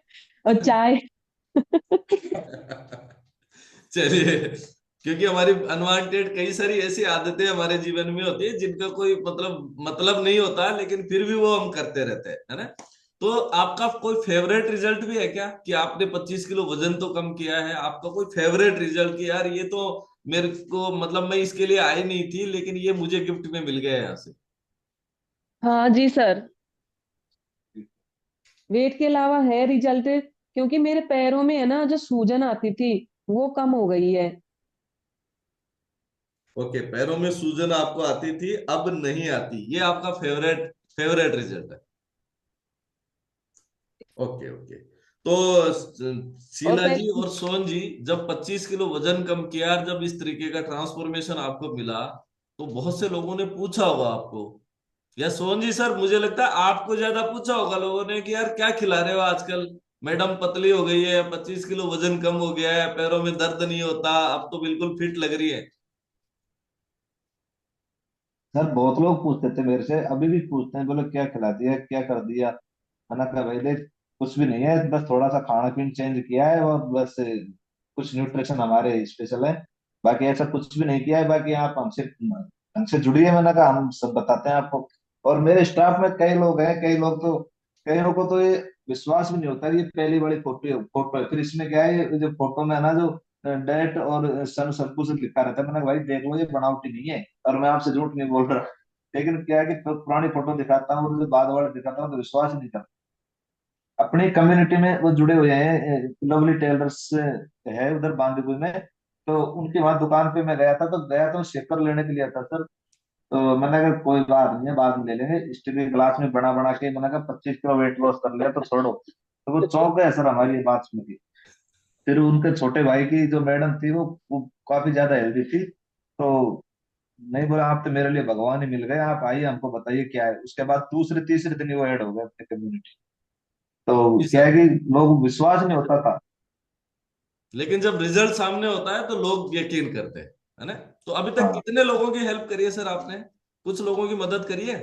और चाय चलिए, क्योंकि हमारी अनवांटेड कई सारी ऐसी आदतें हमारे जीवन में होती है जिनका कोई मतलब नहीं होता, लेकिन फिर भी वो हम करते रहते हैं, है ना? तो आपका कोई फेवरेट रिजल्ट भी है क्या, कि आपने 25 किलो वजन तो कम किया है, आपका कोई फेवरेट रिजल्ट कि यार ये तो मेरे को, मतलब मैं इसके लिए आई नहीं थी, लेकिन ये मुझे गिफ्ट में मिल गया यहाँ से? हाँ जी सर, वेट के अलावा है रिजल्ट। क्योंकि मेरे पैरों में है ना जो सूजन आती थी वो कम हो गई है। ओके, पैरों में सूजन आपको आती थी, अब नहीं आती, ये आपका फेवरेट फेवरेट रिजल्ट है। Okay okay. तो और शीला जी और सोन जी, जब 25 किलो वजन कम किया और जब इस तरीके का ट्रांसफॉर्मेशन आपको मिला, तो बहुत से लोगों ने पूछा होगा आपको, या सोन जी सर मुझे लगता है आपको ज्यादा पूछा होगा लोगों ने, कि यार क्या खिला रहे हो आजकल, मैडम पतली हो गई है, 25 किलो वजन कम हो गया है, पैरों में दर्द नहीं होता, अब तो बिल्कुल फिट लग रही है। सर बहुत लोग पूछते थे मेरे से, अभी भी पूछते हैं, बोले क्या खिला दिया, क्या कर दिया। मैंने कहा भाई देख, कुछ भी नहीं है, बस थोड़ा सा खाना पीना चेंज किया है, और बस कुछ न्यूट्रिशन हमारे स्पेशल है, बाकी ऐसा कुछ भी नहीं किया है। बाकी आप हमसे जुड़िए, मैंने कहा हम सब बताते हैं आपको। और मेरे स्टाफ में कई लोग हैं, कई लोगों को तो ये विश्वास भी नहीं होता, ये पहली बड़ी फोटो है। फिर इसमें क्या है, ये जो फोटो में है ना, जो डेट और सन सब कुछ लिखा रहता है। मैंने कहा भाई देख लो, ये बनावटी नहीं है, और मैं आपसे झूठ नहीं बोल रहा। लेकिन क्या है कि पुरानी फोटो दिखाता हूँ और जो बाद वाले दिखाता हूँ तो विश्वास ही नहीं करता। अपनी कम्युनिटी में वो जुड़े हुए हैं, लवली टेलर्स है उधर बांदीपुर में। तो उनके वहां दुकान पे मैं गया तो शेकर लेने के लिए था सर। तो मैंने कहा कोई बात नहीं है, बाद में ले लेंगे, स्टील के गिलास में बना बना के। मैंने कहा 25 किलो वेट लॉस कर लिया तो छोड़ो। तो वो चौंक गए सर हमारी ये बात सुन के। फिर उनके छोटे भाई की जो मैडम थी, वो काफी ज्यादा हेल्दी थी। तो नहीं, बोला आप तो मेरे लिए भगवान ही मिल गए, आप आइए हमको बताइए क्या है। उसके बाद दूसरे तीसरे दिन ही वो ऐड हो गए अपने कम्युनिटी। तो जी क्या है सर। कि लोग विश्वास नहीं होता था। लेकिन जब रिजल्ट सामने होता है तो लोग यकीन करते हैं, है ना? तो अभी तक हाँ। कितने लोगों की हेल्प करी है सर आपने? कुछ लोगों की मदद करी है?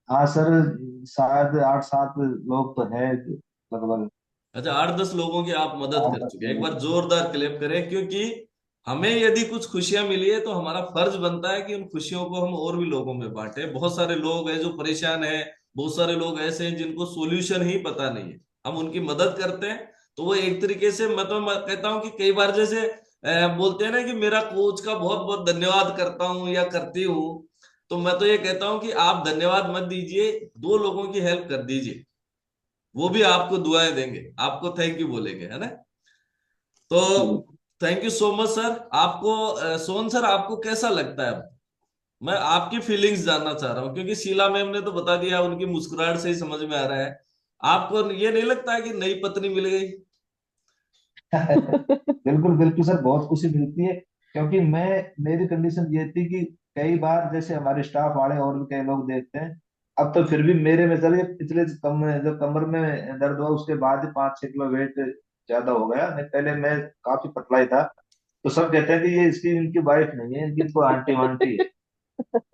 हाँ सर, शायद 8-7 लोग तो है लगभग। अच्छा, 8-10 लोगों की आप मदद कर 8-10 चुके हैं। एक लोग। बार जोरदार क्लेप करें, क्योंकि हमें यदि कुछ खुशियां मिली है तो हमारा फर्ज बनता है कि उन खुशियों को हम और भी लोगों में बांटे। बहुत सारे लोग हैं जो परेशान हैं, बहुत सारे लोग ऐसे हैं जिनको सोल्यूशन ही पता नहीं है, हम उनकी मदद करते हैं। तो वो एक तरीके से, मैं कहता हूँ कि कई बार जैसे बोलते हैं ना कि मेरा कोच का बहुत बहुत धन्यवाद करता हूँ या करती हूँ, तो मैं तो ये कहता हूँ कि आप धन्यवाद मत दीजिए, 2 लोगों की हेल्प कर दीजिए, वो भी आपको दुआएं देंगे, आपको थैंक यू बोलेंगे, है ना? तो thank you so much sir. आपको सोहन सर, आपको कैसा लगता है? मैं आपकी फीलिंग्स जानना चाह रहा हूँ, क्योंकि शीला मैम ने तो बता दिया, उनकी मुस्कुराहट से ही समझ में आ रहा है। आपको ये नहीं लगता है कि नई पत्नी मिल गई? बिल्कुल बिल्कुल सर, बहुत खुशी मिलती है। क्योंकि मेरी कंडीशन ये थी कि कई बार जैसे हमारे स्टाफ वाले और भी कई लोग देखते हैं, अब तो फिर भी मेरे में चलिए पिछले जो कमर में दर्द हुआ उसके बाद ही 5-6 किलो वेट ज्यादा हो गया। नहीं, पहले मैं काफी पतला ही था। तो सब कहते हैं कि ये इसकी इनकी वाइफ नहीं है, इनकी तो आंटी वांटी है।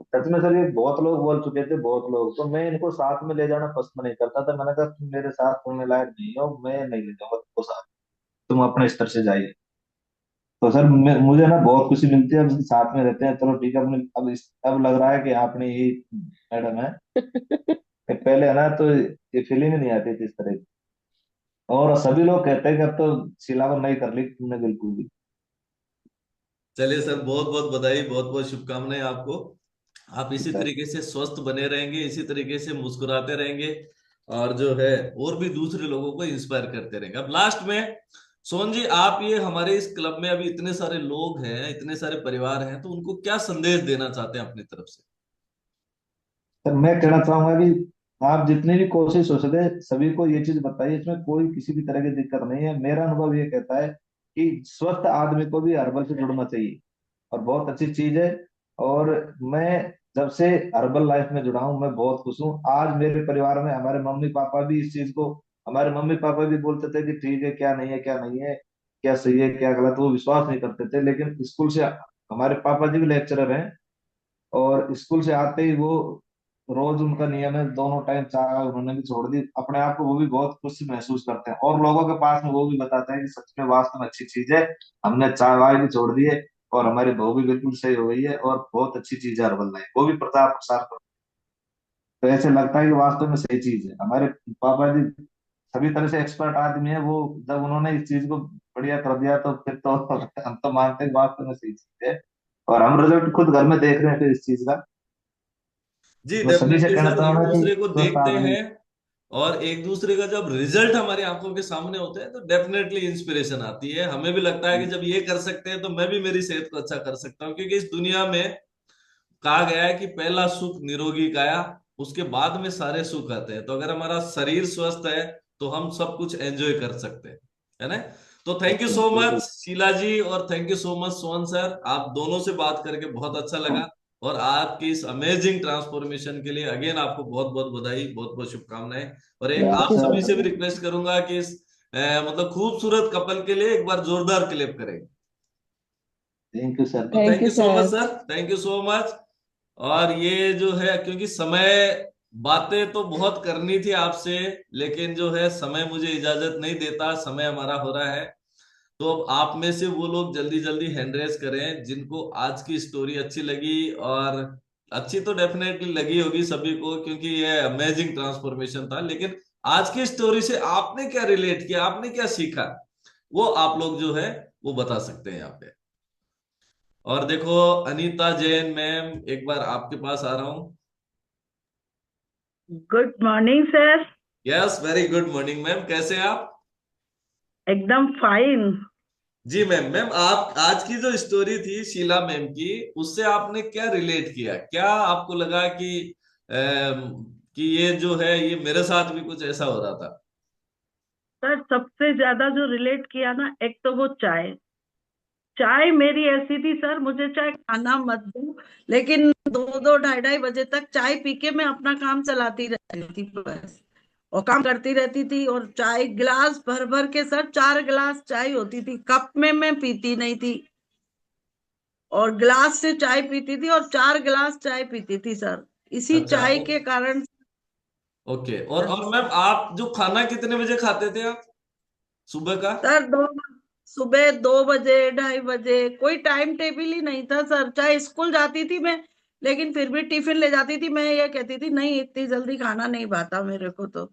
सच में सर, ये बहुत लोग बोल चुके थे, बहुत लोग। तो मैं इनको साथ में ले जाना पसंद नहीं करता था। मैंने कहा तुम मेरे साथ होने लायक नहीं हो, मैं नहीं ले जाऊंगा तुमको साथ, तुम अपने स्तर से जाइए। तो सर मुझे ना बहुत खुशी मिलती है, अब साथ में रहते हैं। चलो ठीक है, अपने अब लग रहा है कि आपने ही मैडम है। कि पहले है ना तो ये फीलिंग ही नहीं आती थी इस तरह की। और सभी लोग कहते हैं कि अब तो सिलावर नहीं कर ली तुमने बिल्कुल भी। चलिए सर, बहुत बहुत बधाई, बहुत बहुत शुभकामनाएं आपको। आप इसी सर तरीके से स्वस्थ बने रहेंगे, इसी तरीके से मुस्कुराते रहेंगे, और जो है और भी दूसरे लोगों को इंस्पायर करते रहेंगे। अब लास्ट में सोहन जी, आप ये हमारे इस क्लब में अभी इतने सारे लोग हैं, इतने सारे परिवार हैं, तो उनको क्या संदेश देना चाहते हैं अपनी तरफ से? सर मैं कहना चाहूंगा कि आप जितनी भी कोशिश हो सके सभी को ये चीज बताइए, इसमें कोई किसी भी तरह की दिक्कत नहीं है। मेरा अनुभव ये कहता है कि स्वस्थ आदमी को भी हर्बल से जुड़ना चाहिए, और बहुत अच्छी चीज है। और मैं जब से हर्बल लाइफ में जुड़ा हूं, मैं बहुत खुश हूँ। आज मेरे परिवार में हमारे मम्मी पापा भी इस चीज को, हमारे मम्मी पापा भी बोलते थे कि ठीक है, क्या नहीं है, क्या नहीं है, क्या सही है क्या गलत, वो विश्वास नहीं करते थे। लेकिन स्कूल से, हमारे पापा जी भी लेक्चरर हैं, और स्कूल से आते ही वो रोज उनका नियम है, दोनों टाइम चाय उन्होंने भी छोड़ दी। अपने आप को वो भी बहुत खुश महसूस करते हैं, और लोगों के पास में वो भी बताते हैं कि सच में वास्तव में अच्छी चीज है, हमने चाय वाय भी छोड़ दी है, और हमारी बहू भी बिल्कुल सही हो गई है, और बहुत अच्छी चीज है हर्बल लाइफ, वो भी प्रचार प्रसार कर। तो ऐसे लगता है कि वास्तव में सही चीज है। हमारे पापा जी सभी तरह से एक्सपर्ट आदमी है, वो जब उन्होंने इस चीज को बढ़िया कर दिया तो फिर तो हम तो मानते हैं कि वास्तव में सही चीज है, और हम रिजल्ट खुद घर में देख रहे हैं फिर इस चीज का। जी मैं सभी से डेफिनेटली कहना सर, एक चाहूंगा कि दूसरे को स्वस्थ देखते आदमी। हैं और एक दूसरे का जब रिजल्ट हमारी आंखों के सामने होता है तो डेफिनेटली इंस्पिरेशन आती है। हमें भी लगता है कि जब ये कर सकते हैं तो मैं भी मेरी सेहत को अच्छा कर सकता हूँ, क्योंकि इस दुनिया में कहा गया है कि पहला सुख निरोगी काया, उसके बाद में सारे सुख आते हैं। तो अगर हमारा शरीर स्वस्थ है तो हम सब कुछ एंजॉय कर सकते हैं, है ना? तो थैंक यू सो मच बिल्कुल। शीला जी, और thank you so much Sohan sir, आप दोनों से बात करके बहुत अच्छा लगा। और आपकी इस अमेजिंग ट्रांसफॉर्मेशन के लिए अगेन आपको बहुत बहुत बधाई, बहुत बहुत शुभकामनाएं। और एक आप सभी से भी रिक्वेस्ट करूंगा कि इस मतलब खूबसूरत कपल के लिए एक बार जोरदार क्लेप करें। Thank you sir. तो thank you so much sir, thank you so much. और ये जो है, क्योंकि समय, बातें तो बहुत करनी थी आपसे, लेकिन जो है समय मुझे इजाजत नहीं देता, समय हमारा हो रहा है। तो अब आप में से वो लोग जल्दी जल्दी हैंड रेज करें जिनको आज की स्टोरी अच्छी लगी, और अच्छी तो डेफिनेटली लगी होगी सभी को, क्योंकि ये अमेजिंग ट्रांसफॉर्मेशन था। लेकिन आज की स्टोरी से आपने क्या रिलेट किया, आपने क्या सीखा, वो आप लोग जो है वो बता सकते हैं यहाँ पे। और देखो अनीता जैन मैम, एक बार आपके पास आ रहा हूँ। Good morning sir. Yes, very good morning ma'am, कैसे हैं आप? एकदम फाइन। जी मैम, मैम आप आज की जो स्टोरी थी शीला मैम की, उससे आपने क्या रिलेट किया, क्या आपको लगा कि कि ये जो है ये मेरे साथ भी कुछ ऐसा हो रहा था? सर सबसे ज्यादा जो रिलेट किया ना, एक तो वो चाय। चाय मेरी ऐसी थी सर, मुझे चाहे खाना मत दो, लेकिन 2-2 ढाई-ढाई बजे तक चाय पी के मैं अपना काम चलाती रहती थी बस, और काम करती रहती थी। और चाय गिलास भर भर के सर, 4 गिलास चाय होती थी, कप में मैं पीती नहीं थी, और गिलास से चाय पीती थी, और 4 गिलास चाय पीती थी सर, इसी अच्छा, चाय के कारण। ओके। और मैम आप जो खाना कितने बजे खाते थे आप, सुबह का? सर सुबह 2 बजे, 2:30 बजे, कोई टाइम टेबल ही नहीं था सर। चाहे स्कूल जाती थी मैं, लेकिन फिर भी टिफिन ले जाती थी। मैं ये कहती थी नहीं, इतनी जल्दी खाना नहीं भाता मेरे को तो,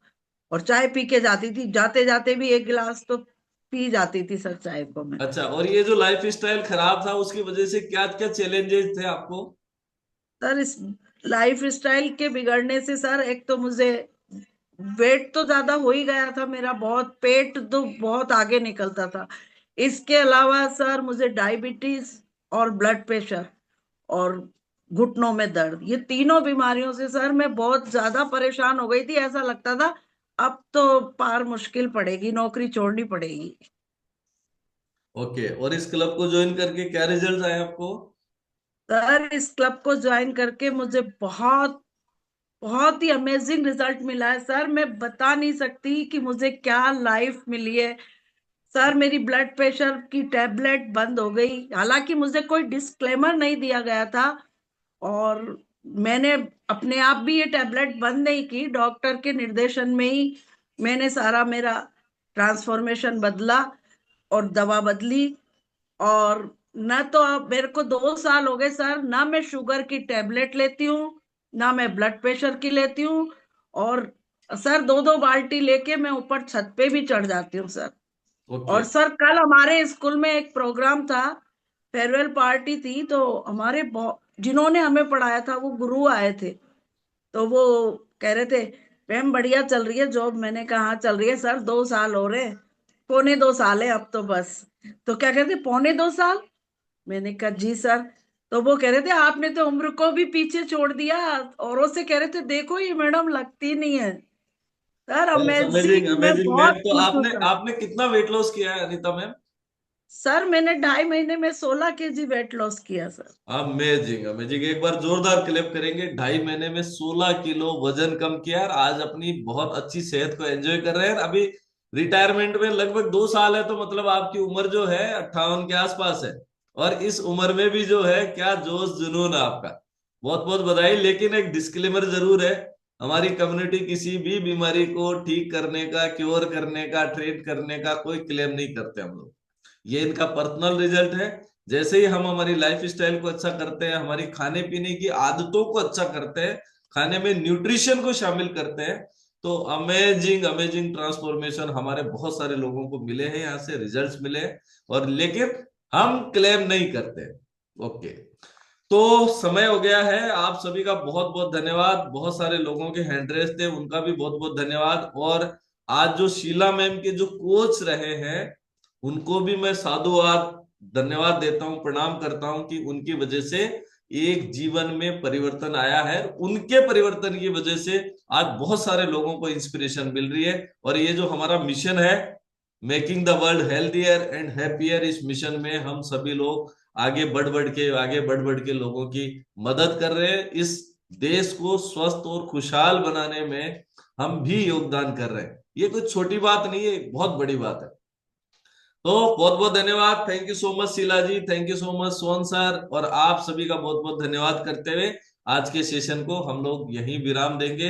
और चाय पी के जाती थी। जाते जाते भी 1 गिलास तो पी जाती थी सर चाय को मैं। अच्छा, और ये जो लाइफ स्टाइल खराब था उसकी वजह से क्या क्या चैलेंजेस थे आपको? सर इस लाइफ स्टाइल के बिगड़ने से सर, एक तो मुझे वेट तो ज्यादा हो ही गया था मेरा, बहुत पेट तो बहुत आगे निकलता था। इसके अलावा सर मुझे डायबिटीज और ब्लड प्रेशर और घुटनों में दर्द, ये तीनों बीमारियों से सर मैं बहुत ज्यादा परेशान हो गई थी। ऐसा लगता था अब तो पार मुश्किल पड़ेगी, नौकरी छोड़नी पड़ेगी। ओके, और इस क्लब को ज्वाइन करके क्या रिजल्ट आए आपको? सर इस क्लब को ज्वाइन करके मुझे बहुत बहुत ही अमेजिंग रिजल्ट मिला है सर। मैं बता नहीं सकती कि मुझे क्या लाइफ मिली है सर मेरी ब्लड प्रेशर की टैबलेट बंद हो गई, हालांकि मुझे कोई डिस्क्लेमर नहीं दिया गया था और मैंने अपने आप भी ये टैबलेट बंद नहीं की, डॉक्टर के निर्देशन में ही मैंने सारा मेरा ट्रांसफॉर्मेशन बदला और दवा बदली। और न तो अब मेरे को 2 साल हो गए सर, ना मैं शुगर की टैबलेट लेती हूँ ना मैं ब्लड प्रेशर की लेती हूँ। और सर 2-2 बाल्टी लेके मैं ऊपर छत पे भी चढ़ जाती हूँ सर। और सर कल हमारे स्कूल में एक प्रोग्राम था, फेयरवेल पार्टी थी, तो हमारे जिन्होंने हमें पढ़ाया था वो गुरु आए थे, तो वो कह रहे थे मैम बढ़िया चल रही है जॉब। मैंने कहा हाँ चल रही है सर, 2 साल हो रहे, 2.25 साल है अब तो बस। तो क्या कहते 2.25 साल? मैंने कहा जी सर। तो वो कह रहे थे आपने तो उम्र को भी पीछे छोड़ दिया, औरों से कह रहे थे देखो ये मैडम लगती नहीं है। सर अमेजिंग अमेजिंग, मैं अमेजिंग बहुत मैम। तो खुश हूँ आपने सर। आपने कितना वेट लॉस किया है अनीता मैम? सर मैंने 2.5 महीने में 16 kg वेट लॉस किया सर। अमेजिंग अमेजिंग, एक बार जोरदार क्लैप करेंगे। 2.5 महीने में 16 किलो वजन कम किया और आज अपनी बहुत अच्छी सेहत को एंजॉय कर रहे हैं। अभी रिटायरमेंट में लगभग 2 साल है, तो मतलब आपकी उम्र जो है 58 के आसपास है। और इस उम्र में भी जो है क्या जोश जुनून है आपका, बहुत बहुत बधाई। लेकिन एक डिस्क्लेमर जरूर है, हमारी कम्युनिटी किसी भी बीमारी को ठीक करने का, क्योर करने का, ट्रीट करने का कोई क्लेम नहीं करते हम लोग। ये इनका पर्सनल रिजल्ट है। जैसे ही हम हमारी लाइफ स्टाइल को अच्छा करते हैं, हमारी खाने पीने की आदतों को अच्छा करते हैं, खाने में न्यूट्रिशन को शामिल करते हैं, तो अमेजिंग अमेजिंग ट्रांसफॉर्मेशन हमारे बहुत सारे लोगों को मिले हैं, यहाँ से रिजल्ट्स मिले हैं। और लेकिन हम क्लेम नहीं करते। ओके, तो समय हो गया है। आप सभी का बहुत बहुत धन्यवाद। बहुत सारे लोगों के हैंड रेस थे, उनका भी बहुत बहुत धन्यवाद। और आज जो शीला मैम के जो कोच रहे हैं उनको भी मैं साधुवाद धन्यवाद देता हूं, प्रणाम करता हूं कि उनकी वजह से एक जीवन में परिवर्तन आया है। उनके परिवर्तन की वजह से आज बहुत सारे लोगों को इंस्पिरेशन मिल रही है। और ये जो हमारा मिशन है making the world healthier and happier, इस मिशन में हम सभी लोग आगे बढ़ बढ़ के लोगों की मदद कर रहे हैं। इस देश को स्वस्थ और खुशहाल बनाने में हम भी योगदान कर रहे हैं। ये कुछ छोटी बात नहीं है, बहुत बड़ी बात है। तो बहुत बहुत धन्यवाद। Thank you so much Sheela ji, thank you so much Sohan sir, और आप सभी का बहुत बहुत धन्यवाद करते हुए आज के सेशन को हम लोग यहीं विराम देंगे।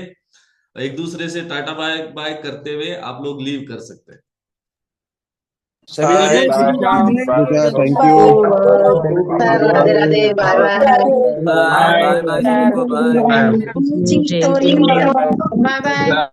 एक दूसरे से टाटा बाय बाय करते हुए आप लोग लीव कर सकते हैं। सभी thank you. Radhe Radhe, bye bye. Bye bye bye. Bye bye.